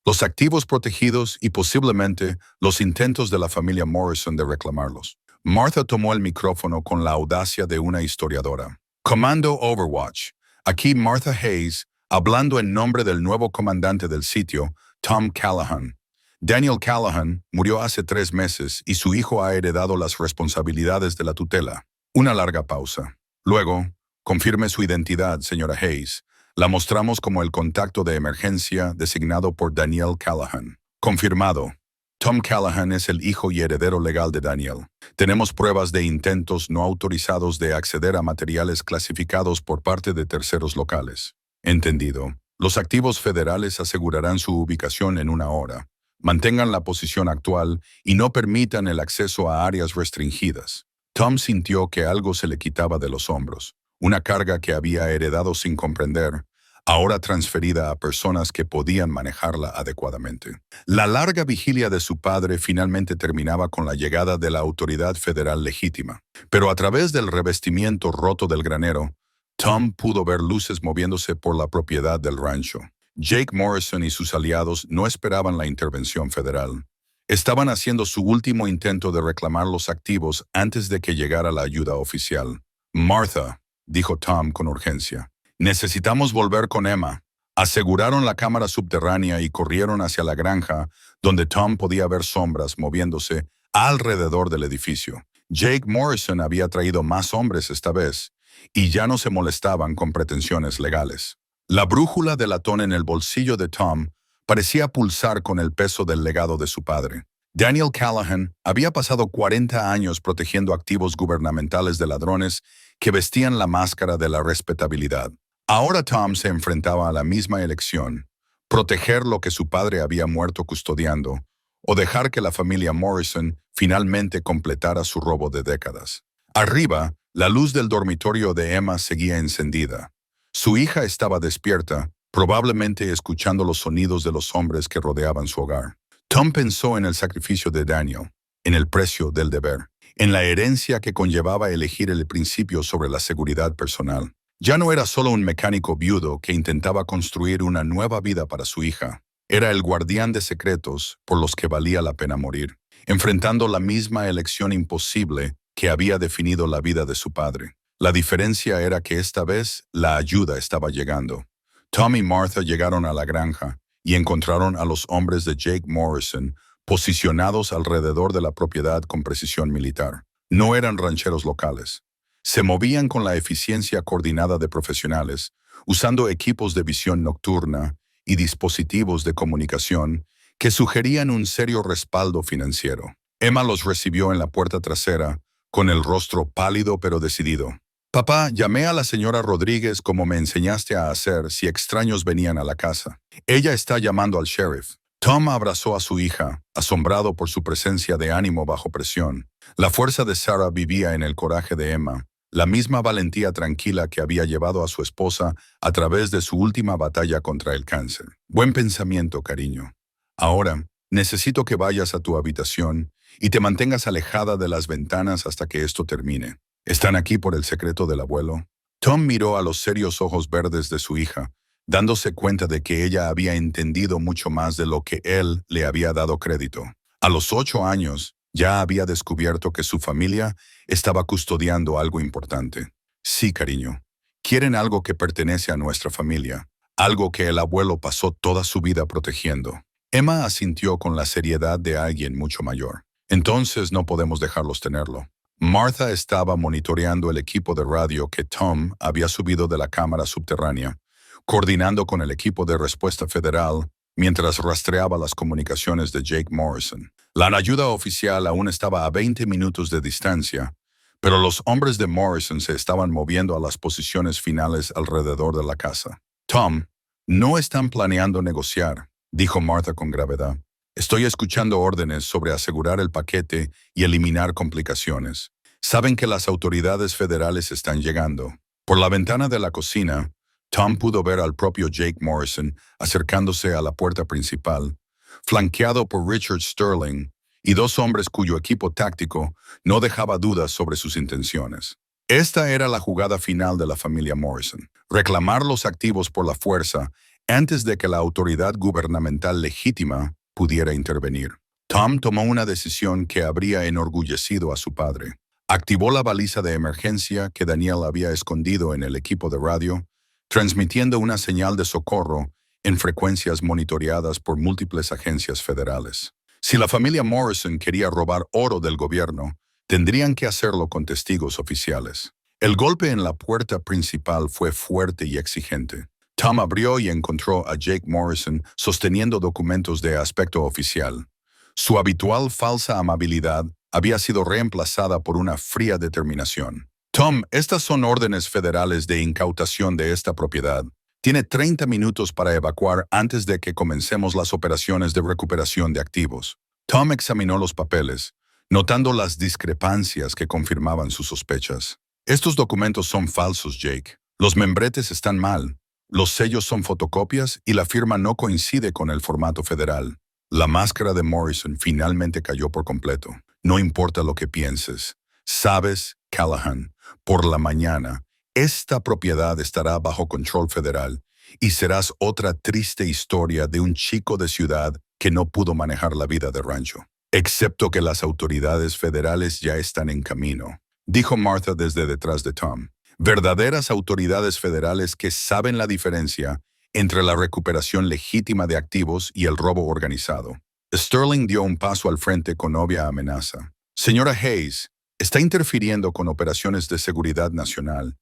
los activos protegidos y posiblemente los intentos de la familia Morrison de reclamarlos. Martha tomó el micrófono con la audacia de una historiadora. Comando Overwatch. Aquí Martha Hayes, hablando en nombre del nuevo comandante del sitio, Tom Callahan. Daniel Callahan murió hace 3 meses y su hijo ha heredado las responsabilidades de la tutela. Una larga pausa. Luego, confirme su identidad, señora Hayes. La mostramos como el contacto de emergencia designado por Daniel Callahan. Confirmado. Tom Callahan es el hijo y heredero legal de Daniel. Tenemos pruebas de intentos no autorizados de acceder a materiales clasificados por parte de terceros locales. Entendido. Los activos federales asegurarán su ubicación en 1 hora. Mantengan la posición actual y no permitan el acceso a áreas restringidas. Tom sintió que algo se le quitaba de los hombros. Una carga que había heredado sin comprender, ahora transferida a personas que podían manejarla adecuadamente. La larga vigilia de su padre finalmente terminaba con la llegada de la autoridad federal legítima. Pero a través del revestimiento roto del granero, Tom pudo ver luces moviéndose por la propiedad del rancho. Jake Morrison y sus aliados no esperaban la intervención federal. Estaban haciendo su último intento de reclamar los activos antes de que llegara la ayuda oficial. Martha, dijo Tom con urgencia. Necesitamos volver con Emma. Aseguraron la cámara subterránea y corrieron hacia la granja, donde Tom podía ver sombras moviéndose alrededor del edificio. Jake Morrison había traído más hombres esta vez, y ya no se molestaban con pretensiones legales. La brújula de latón en el bolsillo de Tom parecía pulsar con el peso del legado de su padre. Daniel Callahan había pasado 40 años protegiendo activos gubernamentales de ladrones que vestían la máscara de la respetabilidad. Ahora Tom se enfrentaba a la misma elección: proteger lo que su padre había muerto custodiando, o dejar que la familia Morrison finalmente completara su robo de décadas. Arriba, la luz del dormitorio de Emma seguía encendida. Su hija estaba despierta, probablemente escuchando los sonidos de los hombres que rodeaban su hogar. Tom pensó en el sacrificio de Daniel, en el precio del deber, en la herencia que conllevaba elegir el principio sobre la seguridad personal. Ya no era solo un mecánico viudo que intentaba construir una nueva vida para su hija. Era el guardián de secretos por los que valía la pena morir, enfrentando la misma elección imposible que había definido la vida de su padre. La diferencia era que esta vez la ayuda estaba llegando. Tom y Martha llegaron a la granja y encontraron a los hombres de Jake Morrison posicionados alrededor de la propiedad con precisión militar. No eran rancheros locales. Se movían con la eficiencia coordinada de profesionales, usando equipos de visión nocturna y dispositivos de comunicación que sugerían un serio respaldo financiero. Emma los recibió en la puerta trasera, con el rostro pálido pero decidido. Papá, llamé a la señora Rodríguez como me enseñaste a hacer si extraños venían a la casa. Ella está llamando al sheriff. Tom abrazó a su hija, asombrado por su presencia de ánimo bajo presión. La fuerza de Sarah vivía en el coraje de Emma, la misma valentía tranquila que había llevado a su esposa a través de su última batalla contra el cáncer. Buen pensamiento, cariño. Ahora, necesito que vayas a tu habitación y te mantengas alejada de las ventanas hasta que esto termine. ¿Están aquí por el secreto del abuelo? Tom miró a los serios ojos verdes de su hija, dándose cuenta de que ella había entendido mucho más de lo que él le había dado crédito. A los 8 años, ya había descubierto que su familia estaba custodiando algo importante. Sí, cariño. Quieren algo que pertenece a nuestra familia, algo que el abuelo pasó toda su vida protegiendo. Emma asintió con la seriedad de alguien mucho mayor. Entonces no podemos dejarlos tenerlo. Martha estaba monitoreando el equipo de radio que Tom había subido de la cámara subterránea, coordinando con el equipo de respuesta federal mientras rastreaba las comunicaciones de Jake Morrison. La ayuda oficial aún estaba a 20 minutos de distancia, pero los hombres de Morrison se estaban moviendo a las posiciones finales alrededor de la casa. Tom, no están planeando negociar, dijo Martha con gravedad. Estoy escuchando órdenes sobre asegurar el paquete y eliminar complicaciones. Saben que las autoridades federales están llegando. Por la ventana de la cocina, Tom pudo ver al propio Jake Morrison acercándose a la puerta principal, flanqueado por Richard Sterling y 2 hombres cuyo equipo táctico no dejaba dudas sobre sus intenciones. Esta era la jugada final de la familia Morrison: reclamar los activos por la fuerza antes de que la autoridad gubernamental legítima pudiera intervenir. Tom tomó una decisión que habría enorgullecido a su padre. Activó la baliza de emergencia que Daniel había escondido en el equipo de radio, transmitiendo una señal de socorro en frecuencias monitoreadas por múltiples agencias federales. Si la familia Morrison quería robar oro del gobierno, tendrían que hacerlo con testigos oficiales. El golpe en la puerta principal fue fuerte y exigente. Tom abrió y encontró a Jake Morrison sosteniendo documentos de aspecto oficial. Su habitual falsa amabilidad había sido reemplazada por una fría determinación. Tom, estas son órdenes federales de incautación de esta propiedad. Tiene 30 minutos para evacuar antes de que comencemos las operaciones de recuperación de activos. Tom examinó los papeles, notando las discrepancias que confirmaban sus sospechas. Estos documentos son falsos, Jake. Los membretes están mal. Los sellos son fotocopias y la firma no coincide con el formato federal. La máscara de Morrison finalmente cayó por completo. No importa lo que pienses. Sabes, Callahan, por la mañana, esta propiedad estará bajo control federal y serás otra triste historia de un chico de ciudad que no pudo manejar la vida de rancho. Excepto que las autoridades federales ya están en camino, dijo Martha desde detrás de Tom. Verdaderas autoridades federales que saben la diferencia entre la recuperación legítima de activos y el robo organizado. Sterling dio un paso al frente con obvia amenaza. Señora Hayes, está interfiriendo con operaciones de seguridad nacional.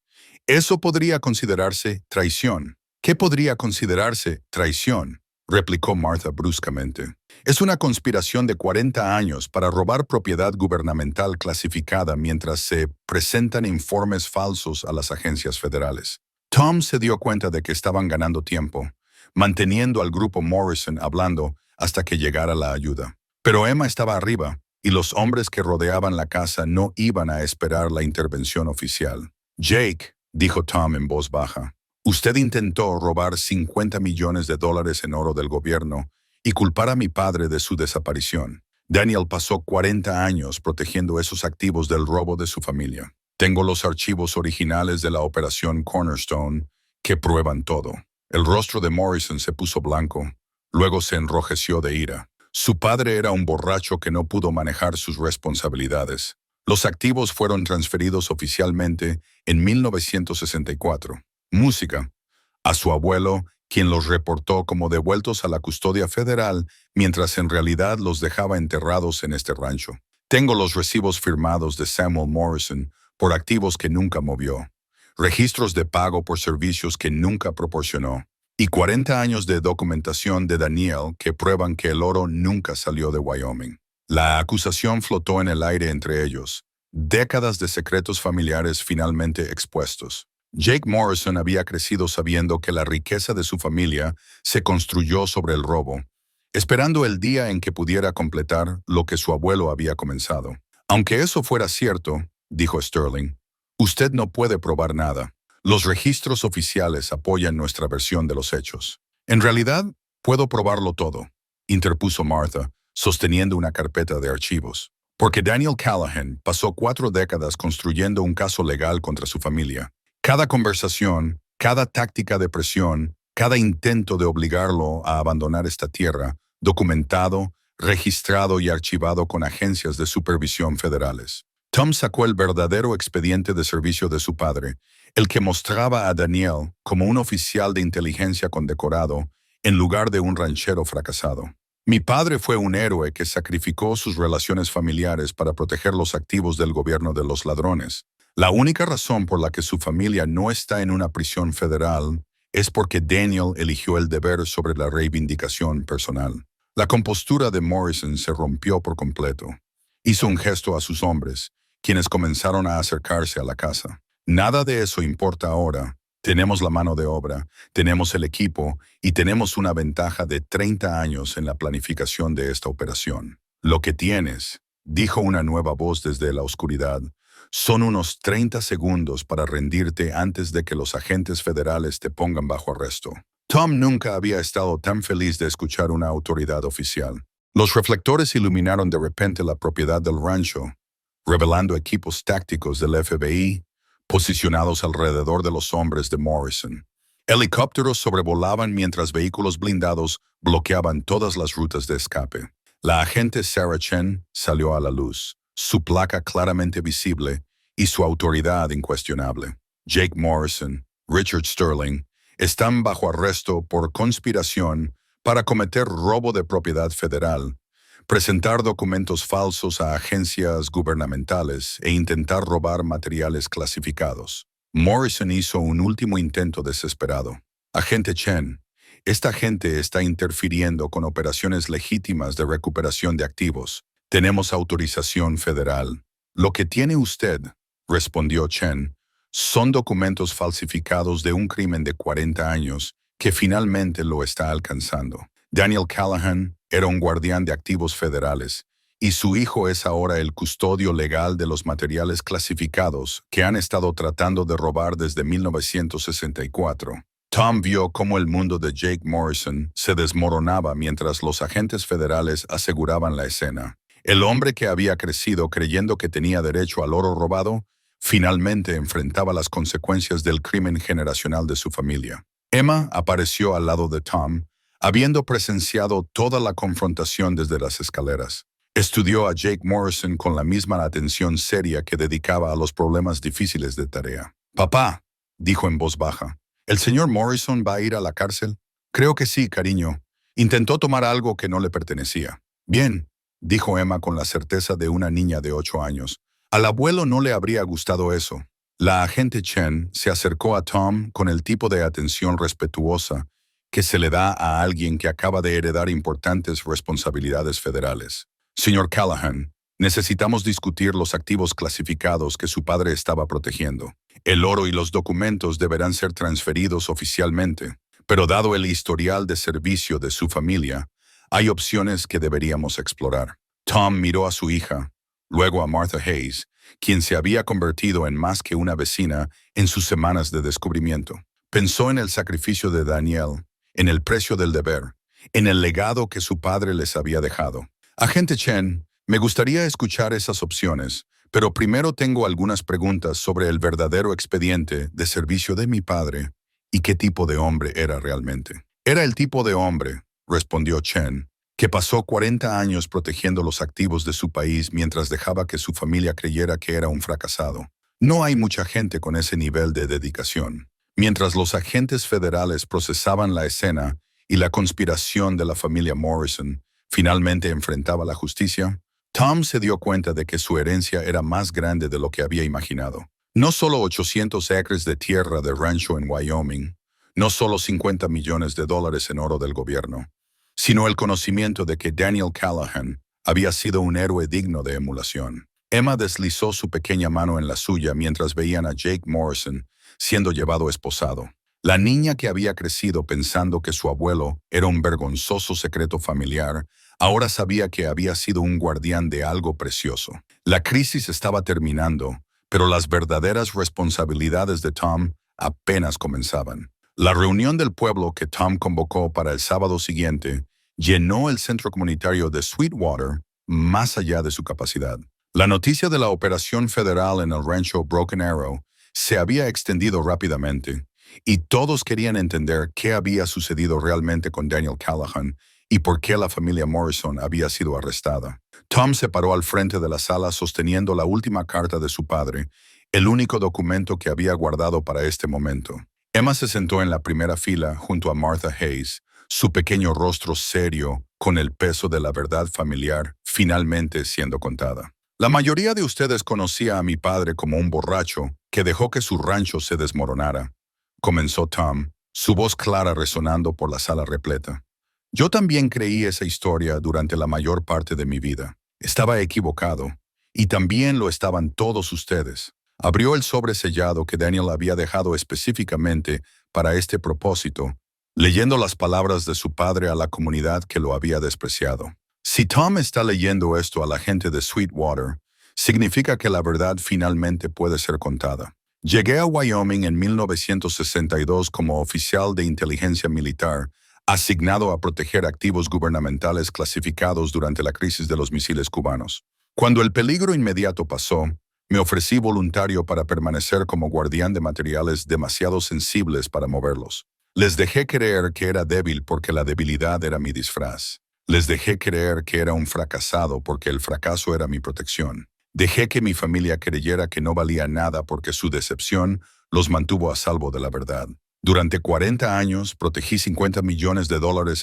Eso podría considerarse traición. ¿Qué podría considerarse traición?, replicó Martha bruscamente. Es una conspiración de 40 años para robar propiedad gubernamental clasificada mientras se presentan informes falsos a las agencias federales. Tom se dio cuenta de que estaban ganando tiempo, manteniendo al grupo Morrison hablando hasta que llegara la ayuda. Pero Emma estaba arriba, y los hombres que rodeaban la casa no iban a esperar la intervención oficial. Jake, dijo Tom en voz baja, usted intentó robar $50 millones en oro del gobierno y culpar a mi padre de su desaparición. Daniel pasó 40 años protegiendo esos activos del robo de su familia. Tengo los archivos originales de la operación Cornerstone que prueban todo. El rostro de Morrison se puso blanco, luego se enrojeció de ira. Su padre era un borracho que no pudo manejar sus responsabilidades. Los activos fueron transferidos oficialmente en 1964. Música, a su abuelo, quien los reportó como devueltos a la custodia federal, mientras en realidad los dejaba enterrados en este rancho. Tengo los recibos firmados de Samuel Morrison por activos que nunca movió, registros de pago por servicios que nunca proporcionó, y 40 años de documentación de Daniel que prueban que el oro nunca salió de Wyoming. La acusación flotó en el aire entre ellos, décadas de secretos familiares finalmente expuestos. Jake Morrison había crecido sabiendo que la riqueza de su familia se construyó sobre el robo, esperando el día en que pudiera completar lo que su abuelo había comenzado. Aunque eso fuera cierto, dijo Sterling, usted no puede probar nada. Los registros oficiales apoyan nuestra versión de los hechos. En realidad, puedo probarlo todo, interpuso Martha, sosteniendo una carpeta de archivos. Porque Daniel Callahan pasó 4 décadas construyendo un caso legal contra su familia. Cada conversación, cada táctica de presión, cada intento de obligarlo a abandonar esta tierra, documentado, registrado y archivado con agencias de supervisión federales. Tom sacó el verdadero expediente de servicio de su padre, el que mostraba a Daniel como un oficial de inteligencia condecorado en lugar de un ranchero fracasado. Mi padre fue un héroe que sacrificó sus relaciones familiares para proteger los activos del gobierno de los ladrones. La única razón por la que su familia no está en una prisión federal es porque Daniel eligió el deber sobre la reivindicación personal. La compostura de Morrison se rompió por completo. Hizo un gesto a sus hombres, quienes comenzaron a acercarse a la casa. Nada de eso importa ahora. Tenemos la mano de obra, tenemos el equipo y tenemos una ventaja de 30 años en la planificación de esta operación. Lo que tienes, dijo una nueva voz desde la oscuridad, son unos 30 segundos para rendirte antes de que los agentes federales te pongan bajo arresto. Tom nunca había estado tan feliz de escuchar una autoridad oficial. Los reflectores iluminaron de repente la propiedad del rancho, revelando equipos tácticos del FBI posicionados alrededor de los hombres de Morrison. Helicópteros sobrevolaban mientras vehículos blindados bloqueaban todas las rutas de escape. La agente Sarah Chen salió a la luz, su placa claramente visible y su autoridad incuestionable. Jake Morrison, Richard Sterling, están bajo arresto por conspiración para cometer robo de propiedad federal, presentar documentos falsos a agencias gubernamentales e intentar robar materiales clasificados. Morrison hizo un último intento desesperado. Agente Chen, esta gente está interfiriendo con operaciones legítimas de recuperación de activos. Tenemos autorización federal. Lo que tiene usted, respondió Chen, son documentos falsificados de un crimen de 40 años que finalmente lo está alcanzando. Daniel Callahan era un guardián de activos federales y su hijo es ahora el custodio legal de los materiales clasificados que han estado tratando de robar desde 1964. Tom vio cómo el mundo de Jake Morrison se desmoronaba mientras los agentes federales aseguraban la escena. El hombre que había crecido creyendo que tenía derecho al oro robado, finalmente enfrentaba las consecuencias del crimen generacional de su familia. Emma apareció al lado de Tom, habiendo presenciado toda la confrontación desde las escaleras. Estudió a Jake Morrison con la misma atención seria que dedicaba a los problemas difíciles de tarea. «Papá», dijo en voz baja, ¿el señor Morrison va a ir a la cárcel? «Creo que sí, cariño. Intentó tomar algo que no le pertenecía». «Bien», dijo Emma con la certeza de una niña de 8 años. Al abuelo no le habría gustado eso. La agente Chen se acercó a Tom con el tipo de atención respetuosa que se le da a alguien que acaba de heredar importantes responsabilidades federales. «Señor Callahan, necesitamos discutir los activos clasificados que su padre estaba protegiendo. El oro y los documentos deberán ser transferidos oficialmente, pero dado el historial de servicio de su familia, hay opciones que deberíamos explorar». Tom miró a su hija, luego a Martha Hayes, quien se había convertido en más que una vecina en sus semanas de descubrimiento. Pensó en el sacrificio de Daniel, en el precio del deber, en el legado que su padre les había dejado. «Agente Chen, me gustaría escuchar esas opciones, pero primero tengo algunas preguntas sobre el verdadero expediente de servicio de mi padre y qué tipo de hombre era realmente». «Era el tipo de hombre», respondió Chen, «que pasó 40 años protegiendo los activos de su país mientras dejaba que su familia creyera que era un fracasado. No hay mucha gente con ese nivel de dedicación». Mientras los agentes federales procesaban la escena y la conspiración de la familia Morrison finalmente enfrentaba la justicia, Tom se dio cuenta de que su herencia era más grande de lo que había imaginado. No solo 800 acres de tierra de rancho en Wyoming, no solo $50 millones en oro del gobierno, sino el conocimiento de que Daniel Callahan había sido un héroe digno de emulación. Emma deslizó su pequeña mano en la suya mientras veían a Jake Morrison siendo llevado esposado. La niña que había crecido pensando que su abuelo era un vergonzoso secreto familiar, ahora sabía que había sido un guardián de algo precioso. La crisis estaba terminando, pero las verdaderas responsabilidades de Tom apenas comenzaban. La reunión del pueblo que Tom convocó para el sábado siguiente llenó el centro comunitario de Sweetwater más allá de su capacidad. La noticia de la operación federal en el rancho Broken Arrow se había extendido rápidamente, y todos querían entender qué había sucedido realmente con Daniel Callahan y por qué la familia Morrison había sido arrestada. Tom se paró al frente de la sala sosteniendo la última carta de su padre, el único documento que había guardado para este momento. Emma se sentó en la primera fila junto a Martha Hayes, su pequeño rostro serio con el peso de la verdad familiar finalmente siendo contada. «La mayoría de ustedes conocía a mi padre como un borracho que dejó que su rancho se desmoronara», comenzó Tom, su voz clara resonando por la sala repleta. «Yo también creí esa historia durante la mayor parte de mi vida. Estaba equivocado, y también lo estaban todos ustedes». Abrió el sobre sellado que Daniel había dejado específicamente para este propósito, leyendo las palabras de su padre a la comunidad que lo había despreciado. Si Tom está leyendo esto a la gente de Sweetwater, significa que la verdad finalmente puede ser contada. Llegué a Wyoming en 1962 como oficial de inteligencia militar, asignado a proteger activos gubernamentales clasificados durante la crisis de los misiles cubanos. Cuando el peligro inmediato pasó, me ofrecí voluntario para permanecer como guardián de materiales demasiado sensibles para moverlos. Les dejé creer que era débil porque la debilidad era mi disfraz. Les dejé creer que era un fracasado porque el fracaso era mi protección. Dejé que mi familia creyera que no valía nada porque su decepción los mantuvo a salvo de la verdad. Durante 40 años protegí $50 millones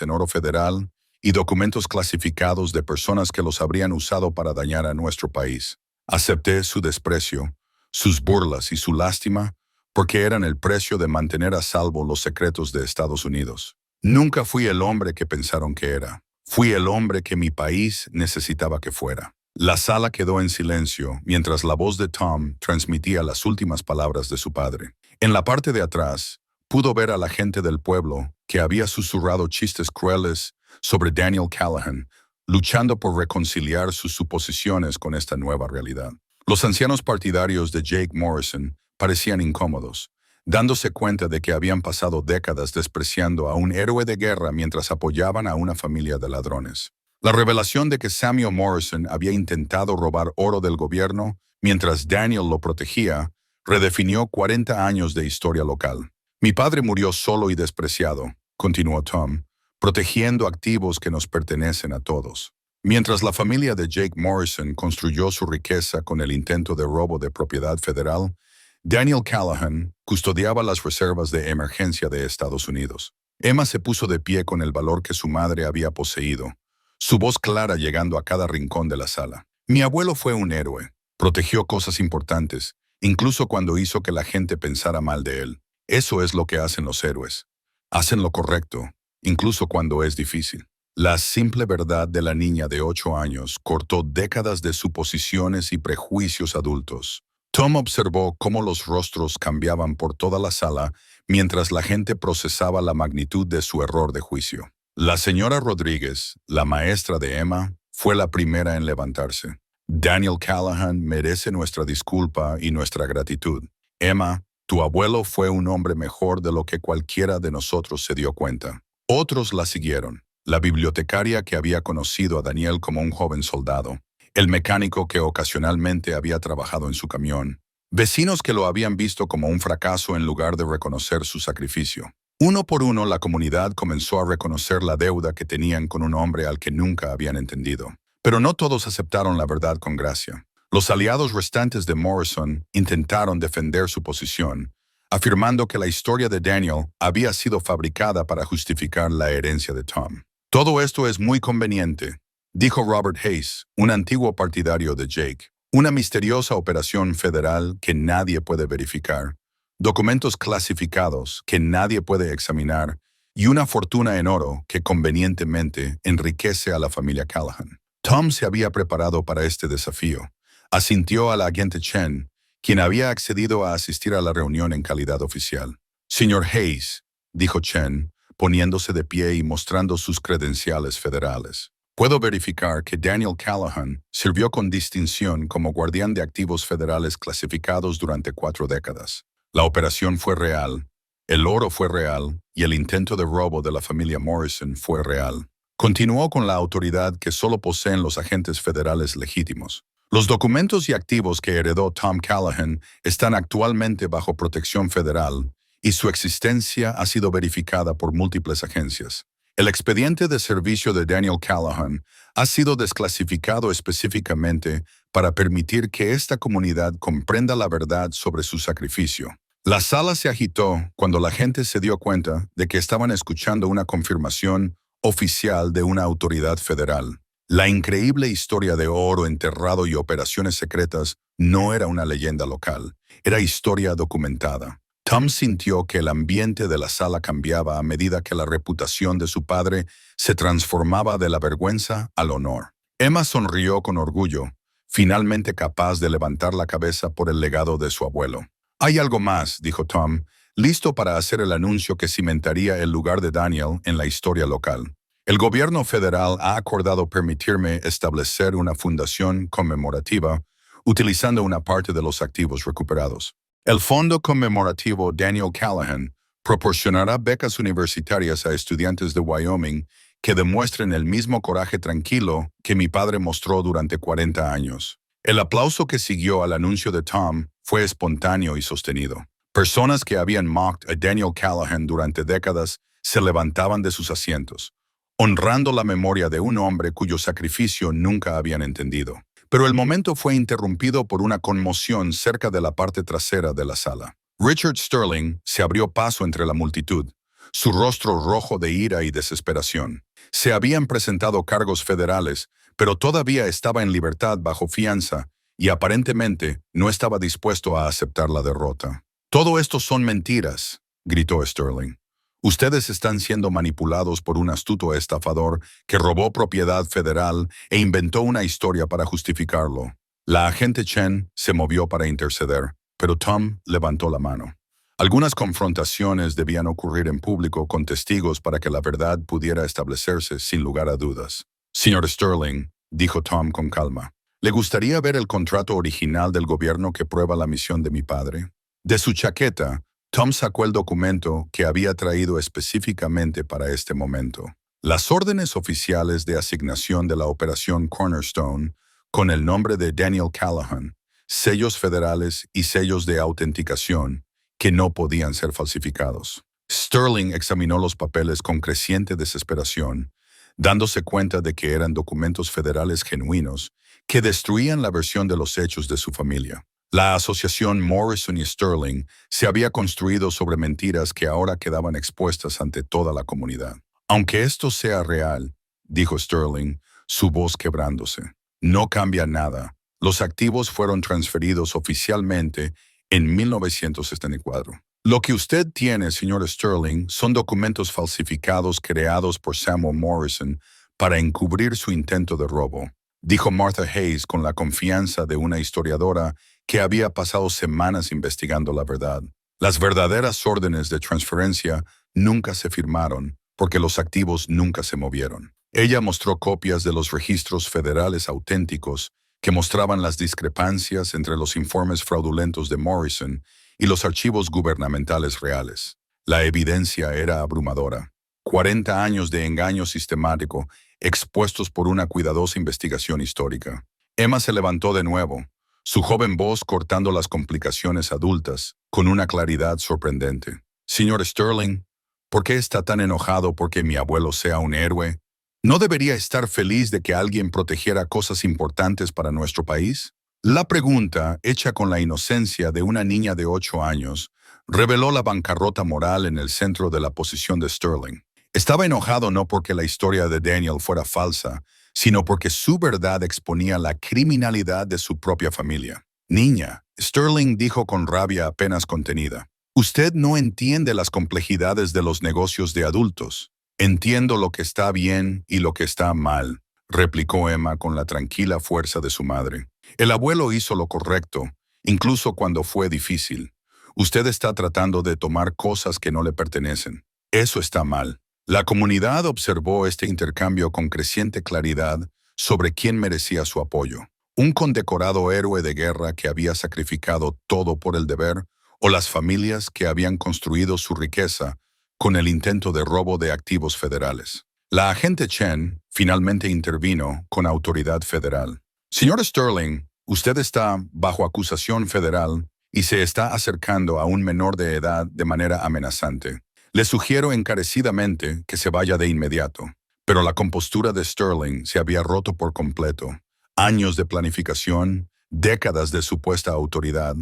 en oro federal y documentos clasificados de personas que los habrían usado para dañar a nuestro país. Acepté su desprecio, sus burlas y su lástima porque eran el precio de mantener a salvo los secretos de Estados Unidos. Nunca fui el hombre que pensaron que era. Fui el hombre que mi país necesitaba que fuera. La sala quedó en silencio mientras la voz de Tom transmitía las últimas palabras de su padre. En la parte de atrás, pudo ver a la gente del pueblo que había susurrado chistes crueles sobre Daniel Callahan, luchando por reconciliar sus suposiciones con esta nueva realidad. Los ancianos partidarios de Jake Morrison parecían incómodos, dándose cuenta de que habían pasado décadas despreciando a un héroe de guerra mientras apoyaban a una familia de ladrones. La revelación de que Samuel Morrison había intentado robar oro del gobierno mientras Daniel lo protegía redefinió 40 años de historia local. Mi padre murió solo y despreciado, continuó Tom, protegiendo activos que nos pertenecen a todos. Mientras la familia de Jake Morrison construyó su riqueza con el intento de robo de propiedad federal, Daniel Callahan custodiaba las reservas de emergencia de Estados Unidos. Emma se puso de pie con el valor que su madre había poseído, su voz clara llegando a cada rincón de la sala. Mi abuelo fue un héroe. Protegió cosas importantes, incluso cuando hizo que la gente pensara mal de él. Eso es lo que hacen los héroes. Hacen lo correcto, incluso cuando es difícil. La simple verdad de la niña de 8 años cortó décadas de suposiciones y prejuicios adultos. Tom observó cómo los rostros cambiaban por toda la sala mientras la gente procesaba la magnitud de su error de juicio. La señora Rodríguez, la maestra de Emma, fue la primera en levantarse. Daniel Callahan merece nuestra disculpa y nuestra gratitud. Emma, tu abuelo fue un hombre mejor de lo que cualquiera de nosotros se dio cuenta. Otros la siguieron. La bibliotecaria que había conocido a Daniel como un joven soldado, el mecánico que ocasionalmente había trabajado en su camión, vecinos que lo habían visto como un fracaso en lugar de reconocer su sacrificio. Uno por uno, la comunidad comenzó a reconocer la deuda que tenían con un hombre al que nunca habían entendido. Pero no todos aceptaron la verdad con gracia. Los aliados restantes de Morrison intentaron defender su posición, afirmando que la historia de Daniel había sido fabricada para justificar la herencia de Tom. Todo esto es muy conveniente, dijo Robert Hayes, un antiguo partidario de Jake. Una misteriosa operación federal que nadie puede verificar, documentos clasificados que nadie puede examinar y una fortuna en oro que convenientemente enriquece a la familia Callahan. Tom se había preparado para este desafío. Asintió al agente Chen, quien había accedido a asistir a la reunión en calidad oficial. Señor Hayes, dijo Chen, poniéndose de pie y mostrando sus credenciales federales. Puedo verificar que Daniel Callahan sirvió con distinción como guardián de activos federales clasificados durante 4 décadas. La operación fue real, el oro fue real y el intento de robo de la familia Morrison fue real. Continuó con la autoridad que solo poseen los agentes federales legítimos. Los documentos y activos que heredó Tom Callahan están actualmente bajo protección federal y su existencia ha sido verificada por múltiples agencias. El expediente de servicio de Daniel Callahan ha sido desclasificado específicamente para permitir que esta comunidad comprenda la verdad sobre su sacrificio. La sala se agitó cuando la gente se dio cuenta de que estaban escuchando una confirmación oficial de una autoridad federal. La increíble historia de oro enterrado y operaciones secretas no era una leyenda local, era historia documentada. Tom sintió que el ambiente de la sala cambiaba a medida que la reputación de su padre se transformaba de la vergüenza al honor. Emma sonrió con orgullo, finalmente capaz de levantar la cabeza por el legado de su abuelo. Hay algo más, dijo Tom, listo para hacer el anuncio que cimentaría el lugar de Daniel en la historia local. El gobierno federal ha acordado permitirme establecer una fundación conmemorativa utilizando una parte de los activos recuperados. El Fondo Conmemorativo Daniel Callahan proporcionará becas universitarias a estudiantes de Wyoming que demuestren el mismo coraje tranquilo que mi padre mostró durante 40 años. El aplauso que siguió al anuncio de Tom fue espontáneo y sostenido. Personas que habían mocked a Daniel Callahan durante décadas se levantaban de sus asientos, honrando la memoria de un hombre cuyo sacrificio nunca habían entendido. Pero el momento fue interrumpido por una conmoción cerca de la parte trasera de la sala. Richard Sterling se abrió paso entre la multitud, su rostro rojo de ira y desesperación. Se habían presentado cargos federales, pero todavía estaba en libertad bajo fianza y aparentemente no estaba dispuesto a aceptar la derrota. «Todo esto son mentiras», gritó Sterling. «Ustedes están siendo manipulados por un astuto estafador que robó propiedad federal e inventó una historia para justificarlo». La agente Chen se movió para interceder, pero Tom levantó la mano. Algunas confrontaciones debían ocurrir en público con testigos para que la verdad pudiera establecerse sin lugar a dudas. «Señor Sterling», dijo Tom con calma, «¿le gustaría ver el contrato original del gobierno que prueba la misión de mi padre?» De su chaqueta, Tom sacó el documento que había traído específicamente para este momento. Las órdenes oficiales de asignación de la Operación Cornerstone, con el nombre de Daniel Callahan, sellos federales y sellos de autenticación que no podían ser falsificados. Sterling examinó los papeles con creciente desesperación, dándose cuenta de que eran documentos federales genuinos que destruían la versión de los hechos de su familia. La asociación Morrison y Sterling se había construido sobre mentiras que ahora quedaban expuestas ante toda la comunidad. «Aunque esto sea real», dijo Sterling, su voz quebrándose, «no cambia nada. Los activos fueron transferidos oficialmente en 1974. Lo que usted tiene, señor Sterling, son documentos falsificados creados por Samuel Morrison para encubrir su intento de robo», dijo Martha Hayes con la confianza de una historiadora que había pasado semanas investigando la verdad. Las verdaderas órdenes de transferencia nunca se firmaron porque los activos nunca se movieron. Ella mostró copias de los registros federales auténticos que mostraban las discrepancias entre los informes fraudulentos de Morrison y los archivos gubernamentales reales. La evidencia era abrumadora. 40 años de engaño sistemático expuestos por una cuidadosa investigación histórica. Emma se levantó de nuevo, su joven voz cortando las complicaciones adultas con una claridad sorprendente. «Señor Sterling, ¿por qué está tan enojado porque mi abuelo sea un héroe? ¿No debería estar feliz de que alguien protegiera cosas importantes para nuestro país?» La pregunta, hecha con la inocencia de una niña de 8 años, reveló la bancarrota moral en el centro de la posición de Sterling. Estaba enojado no porque la historia de Daniel fuera falsa, sino porque su verdad exponía la criminalidad de su propia familia. «Niña», Sterling dijo con rabia apenas contenida, «usted no entiende las complejidades de los negocios de adultos». «Entiendo lo que está bien y lo que está mal», replicó Emma con la tranquila fuerza de su madre. «El abuelo hizo lo correcto, incluso cuando fue difícil. Usted está tratando de tomar cosas que no le pertenecen. Eso está mal». La comunidad observó este intercambio con creciente claridad sobre quién merecía su apoyo. Un condecorado héroe de guerra que había sacrificado todo por el deber, o las familias que habían construido su riqueza con el intento de robo de activos federales. La agente Chen finalmente intervino con autoridad federal. «Señor Sterling, usted está bajo acusación federal y se está acercando a un menor de edad de manera amenazante. Le sugiero encarecidamente que se vaya de inmediato». Pero la compostura de Sterling se había roto por completo. Años de planificación, décadas de supuesta autoridad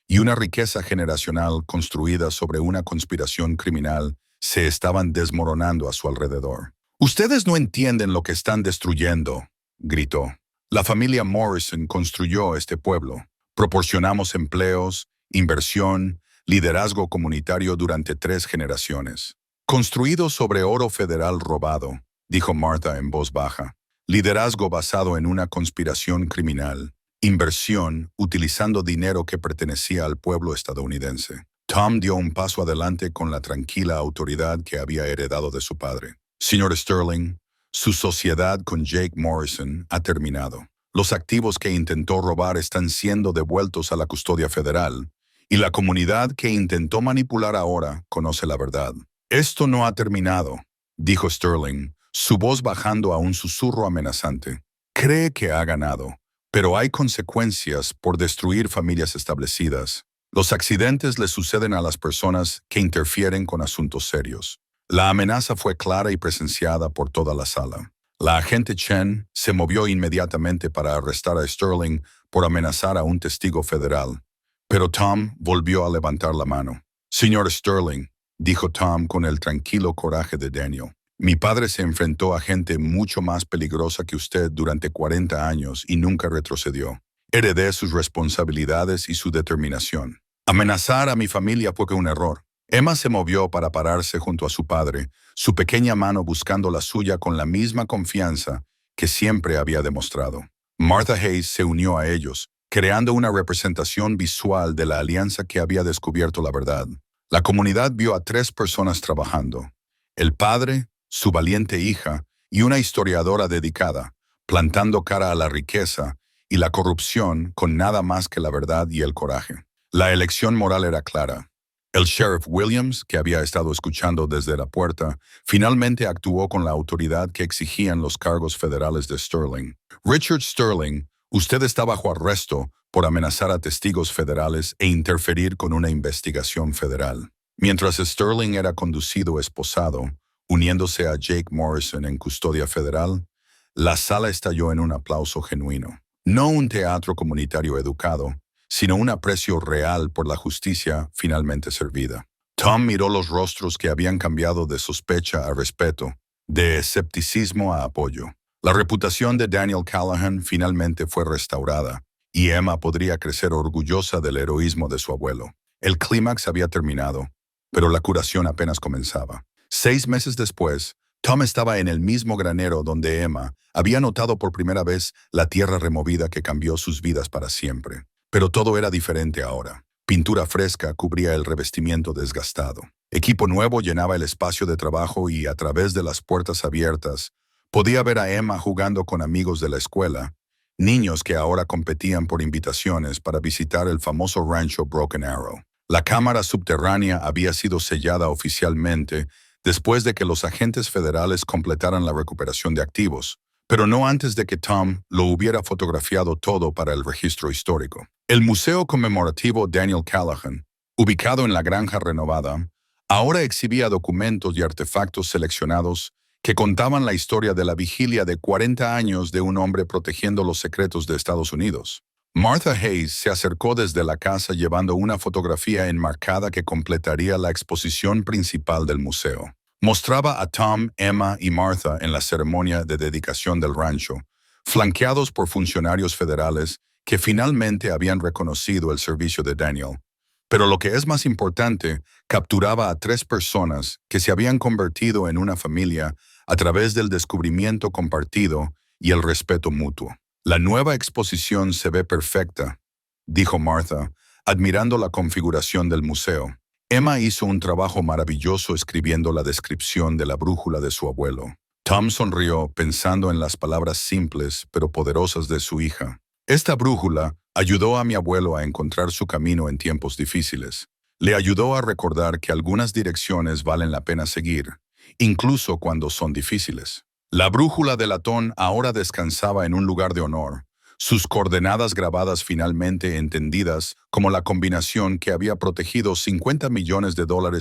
y una riqueza generacional construida sobre una conspiración criminal se estaban desmoronando a su alrededor. «Ustedes no entienden lo que están destruyendo», gritó. «La familia Morrison construyó este pueblo. Proporcionamos empleos, inversión, liderazgo comunitario durante 3 generaciones. Construido sobre oro federal robado», dijo Martha en voz baja. «Liderazgo basado en una conspiración criminal. Inversión utilizando dinero que pertenecía al pueblo estadounidense». Tom dio un paso adelante con la tranquila autoridad que había heredado de su padre. «Señor Sterling, su sociedad con Jake Morrison ha terminado. Los activos que intentó robar están siendo devueltos a la custodia federal, y la comunidad que intentó manipular ahora conoce la verdad». «Esto no ha terminado», dijo Sterling, su voz bajando a un susurro amenazante. «Cree que ha ganado, pero hay consecuencias por destruir familias establecidas. Los accidentes le suceden a las personas que interfieren con asuntos serios. La amenaza fue clara y presenciada por toda la sala. La agente Chen se movió inmediatamente para arrestar a Sterling por amenazar a un testigo federal. Pero Tom volvió a levantar la mano. Señor Sterling, dijo Tom con el tranquilo coraje de Daniel. Mi padre se enfrentó a gente mucho más peligrosa que usted durante 40 años y nunca retrocedió. Heredé sus responsabilidades y su determinación. Amenazar a mi familia fue un error. Emma se movió para pararse junto a su padre, su pequeña mano buscando la suya con la misma confianza que siempre había demostrado. Martha Hayes se unió a ellos, creando una representación visual de la alianza que había descubierto la verdad. La comunidad vio a 3 personas trabajando: el padre, su valiente hija y una historiadora dedicada, plantando cara a la riqueza y la corrupción con nada más que la verdad y el coraje. La elección moral era clara. El sheriff Williams, que había estado escuchando desde la puerta, finalmente actuó con la autoridad que exigían los cargos federales de Sterling. Richard Sterling, usted está bajo arresto por amenazar a testigos federales e interferir con una investigación federal. Mientras Sterling era conducido esposado, uniéndose a Jake Morrison en custodia federal, la sala estalló en un aplauso genuino. No un teatro comunitario educado, sino un aprecio real por la justicia finalmente servida. Tom miró los rostros que habían cambiado de sospecha a respeto, de escepticismo a apoyo. La reputación de Daniel Callahan finalmente fue restaurada, y Emma podría crecer orgullosa del heroísmo de su abuelo. El clímax había terminado, pero la curación apenas comenzaba. 6 meses después, Tom estaba en el mismo granero donde Emma había notado por primera vez la tierra removida que cambió sus vidas para siempre. Pero todo era diferente ahora. Pintura fresca cubría el revestimiento desgastado. Equipo nuevo llenaba el espacio de trabajo y, a través de las puertas abiertas, podía ver a Emma jugando con amigos de la escuela, niños que ahora competían por invitaciones para visitar el famoso rancho Broken Arrow. La cámara subterránea había sido sellada oficialmente después de que los agentes federales completaran la recuperación de activos, pero no antes de que Tom lo hubiera fotografiado todo para el registro histórico. El Museo Conmemorativo Daniel Callahan, ubicado en la Granja Renovada, ahora exhibía documentos y artefactos seleccionados que contaban la historia de la vigilia de 40 años de un hombre protegiendo los secretos de Estados Unidos. Martha Hayes se acercó desde la casa llevando una fotografía enmarcada que completaría la exposición principal del museo. Mostraba a Tom, Emma y Martha en la ceremonia de dedicación del rancho, flanqueados por funcionarios federales que finalmente habían reconocido el servicio de Daniel. Pero lo que es más importante, capturaba a 3 personas que se habían convertido en una familia a través del descubrimiento compartido y el respeto mutuo. La nueva exposición se ve perfecta, dijo Martha, admirando la configuración del museo. Emma hizo un trabajo maravilloso escribiendo la descripción de la brújula de su abuelo. Tom sonrió pensando en las palabras simples pero poderosas de su hija. Esta brújula ayudó a mi abuelo a encontrar su camino en tiempos difíciles. Le ayudó a recordar que algunas direcciones valen la pena seguir, incluso cuando son difíciles. La brújula de latón ahora descansaba en un lugar de honor, sus coordenadas grabadas finalmente entendidas como la combinación que había protegido $50 millones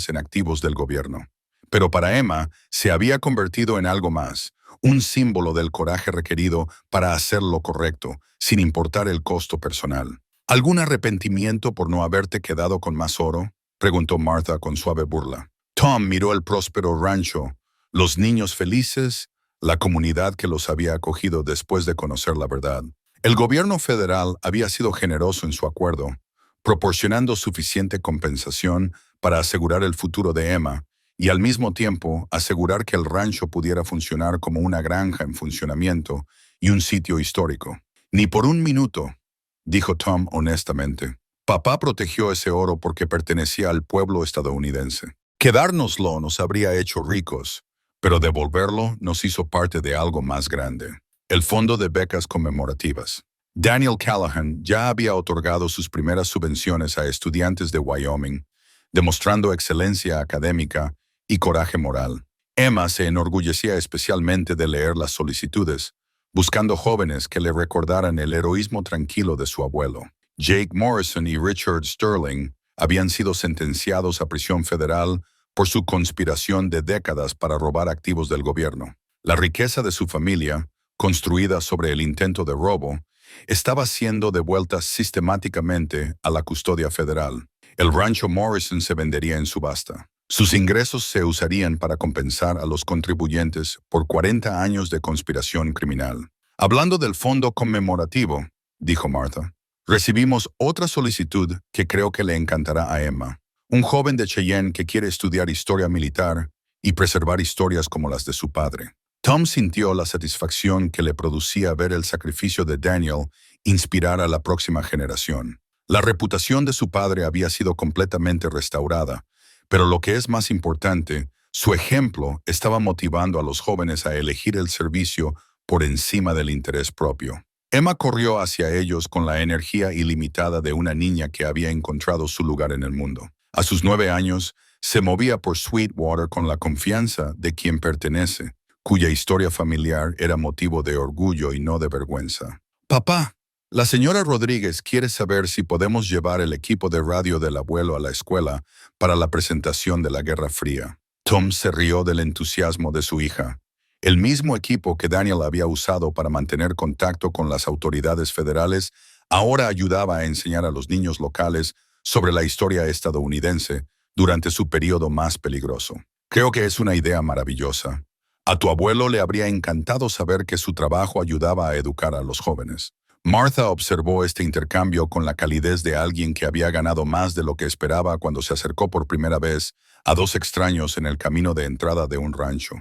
en activos del gobierno. Pero para Emma se había convertido en algo más, un símbolo del coraje requerido para hacer lo correcto, sin importar el costo personal. ¿Algún arrepentimiento por no haberte quedado con más oro?, preguntó Martha con suave burla. Tom miró el próspero rancho, los niños felices, la comunidad que los había acogido después de conocer la verdad. El gobierno federal había sido generoso en su acuerdo, proporcionando suficiente compensación para asegurar el futuro de Emma y al mismo tiempo asegurar que el rancho pudiera funcionar como una granja en funcionamiento y un sitio histórico. Ni por un minuto, dijo Tom honestamente. Papá protegió ese oro porque pertenecía al pueblo estadounidense. Quedárnoslo nos habría hecho ricos, pero devolverlo nos hizo parte de algo más grande. El Fondo de Becas Conmemorativas. Daniel Callahan ya había otorgado sus primeras subvenciones a estudiantes de Wyoming, demostrando excelencia académica y coraje moral. Emma se enorgullecía especialmente de leer las solicitudes, buscando jóvenes que le recordaran el heroísmo tranquilo de su abuelo. Jake Morrison y Richard Sterling habían sido sentenciados a prisión federal por su conspiración de décadas para robar activos del gobierno. La riqueza de su familia, construida sobre el intento de robo, estaba siendo devuelta sistemáticamente a la custodia federal. El rancho Morrison se vendería en subasta. Sus ingresos se usarían para compensar a los contribuyentes por 40 años de conspiración criminal. Hablando del fondo conmemorativo, dijo Martha, recibimos otra solicitud que creo que le encantará a Emma. Un joven de Cheyenne que quiere estudiar historia militar y preservar historias como las de su padre. Tom sintió la satisfacción que le producía ver el sacrificio de Daniel inspirar a la próxima generación. La reputación de su padre había sido completamente restaurada, pero lo que es más importante, su ejemplo estaba motivando a los jóvenes a elegir el servicio por encima del interés propio. Emma corrió hacia ellos con la energía ilimitada de una niña que había encontrado su lugar en el mundo. A sus 9 años, se movía por Sweetwater con la confianza de quien pertenece, cuya historia familiar era motivo de orgullo y no de vergüenza. Papá, la señora Rodríguez quiere saber si podemos llevar el equipo de radio del abuelo a la escuela para la presentación de la Guerra Fría. Tom se rió del entusiasmo de su hija. El mismo equipo que Daniel había usado para mantener contacto con las autoridades federales ahora ayudaba a enseñar a los niños locales sobre la historia estadounidense durante su periodo más peligroso. Creo que es una idea maravillosa. A tu abuelo le habría encantado saber que su trabajo ayudaba a educar a los jóvenes. Martha observó este intercambio con la calidez de alguien que había ganado más de lo que esperaba cuando se acercó por primera vez a dos extraños en el camino de entrada de un rancho.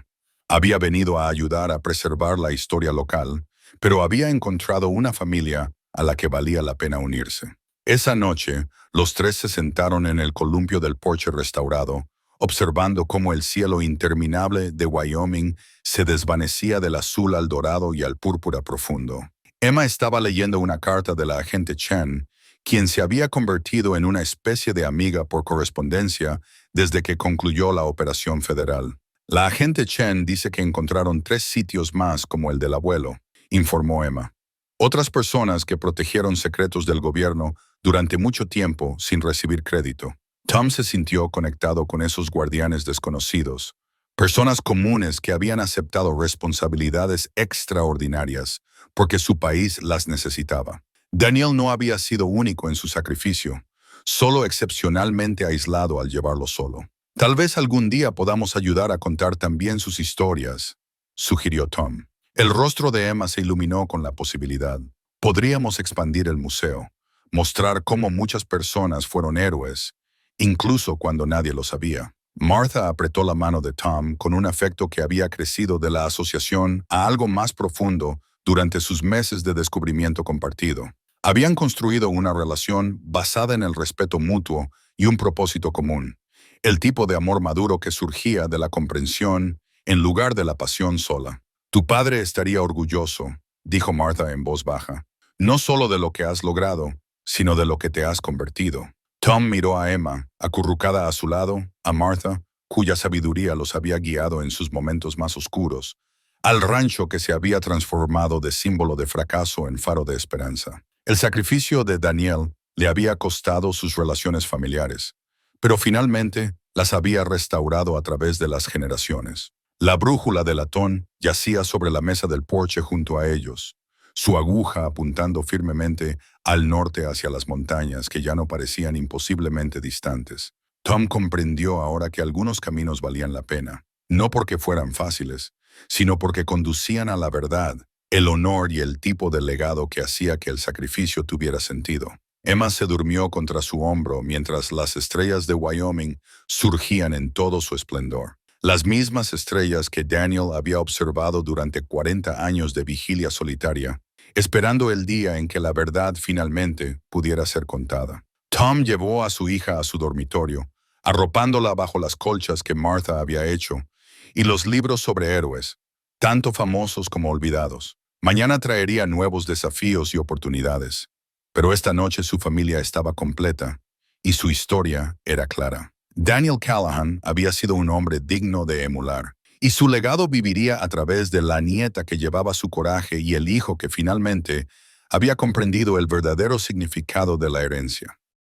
Había venido a ayudar a preservar la historia local, pero había encontrado una familia a la que valía la pena unirse. Esa noche, los tres se sentaron en el columpio del porche restaurado, observando cómo el cielo interminable de Wyoming se desvanecía del azul al dorado y al púrpura profundo. Emma estaba leyendo una carta de la agente Chen, quien se había convertido en una especie de amiga por correspondencia desde que concluyó la operación federal. La agente Chen dice que encontraron 3 sitios más como el del abuelo, informó Emma. Otras personas que protegieron secretos del gobierno durante mucho tiempo sin recibir crédito. Tom se sintió conectado con esos guardianes desconocidos, personas comunes que habían aceptado responsabilidades extraordinarias porque su país las necesitaba. Daniel no había sido único en su sacrificio, solo excepcionalmente aislado al llevarlo solo. Tal vez algún día podamos ayudar a contar también sus historias, sugirió Tom. El rostro de Emma se iluminó con la posibilidad. Podríamos expandir el museo, mostrar cómo muchas personas fueron héroes, incluso cuando nadie lo sabía. Martha apretó la mano de Tom con un afecto que había crecido de la asociación a algo más profundo durante sus meses de descubrimiento compartido. Habían construido una relación basada en el respeto mutuo y un propósito común, el tipo de amor maduro que surgía de la comprensión en lugar de la pasión sola. Tu padre estaría orgulloso, dijo Martha en voz baja, no solo de lo que has logrado, sino de lo que te has convertido. Tom miró a Emma, acurrucada a su lado, a Martha, cuya sabiduría los había guiado en sus momentos más oscuros, al rancho que se había transformado de símbolo de fracaso en faro de esperanza. El sacrificio de Daniel le había costado sus relaciones familiares, pero finalmente las había restaurado a través de las generaciones. La brújula de latón yacía sobre la mesa del porche junto a ellos, su aguja apuntando firmemente al norte hacia las montañas que ya no parecían imposiblemente distantes. Tom comprendió ahora que algunos caminos valían la pena, no porque fueran fáciles, sino porque conducían a la verdad, el honor y el tipo de legado que hacía que el sacrificio tuviera sentido. Emma se durmió contra su hombro mientras las estrellas de Wyoming surgían en todo su esplendor. Las mismas estrellas que Daniel había observado durante 40 años de vigilia solitaria, esperando el día en que la verdad finalmente pudiera ser contada. Tom llevó a su hija a su dormitorio, arropándola bajo las colchas que Martha había hecho, y los libros sobre héroes, tanto famosos como olvidados. Mañana traería nuevos desafíos y oportunidades, pero esta noche su familia estaba completa, y su historia era clara. Daniel Callahan había sido un hombre digno de emular, y su legado viviría a través de la nieta que llevaba su coraje y el hijo que finalmente había comprendido el verdadero significado de la herencia.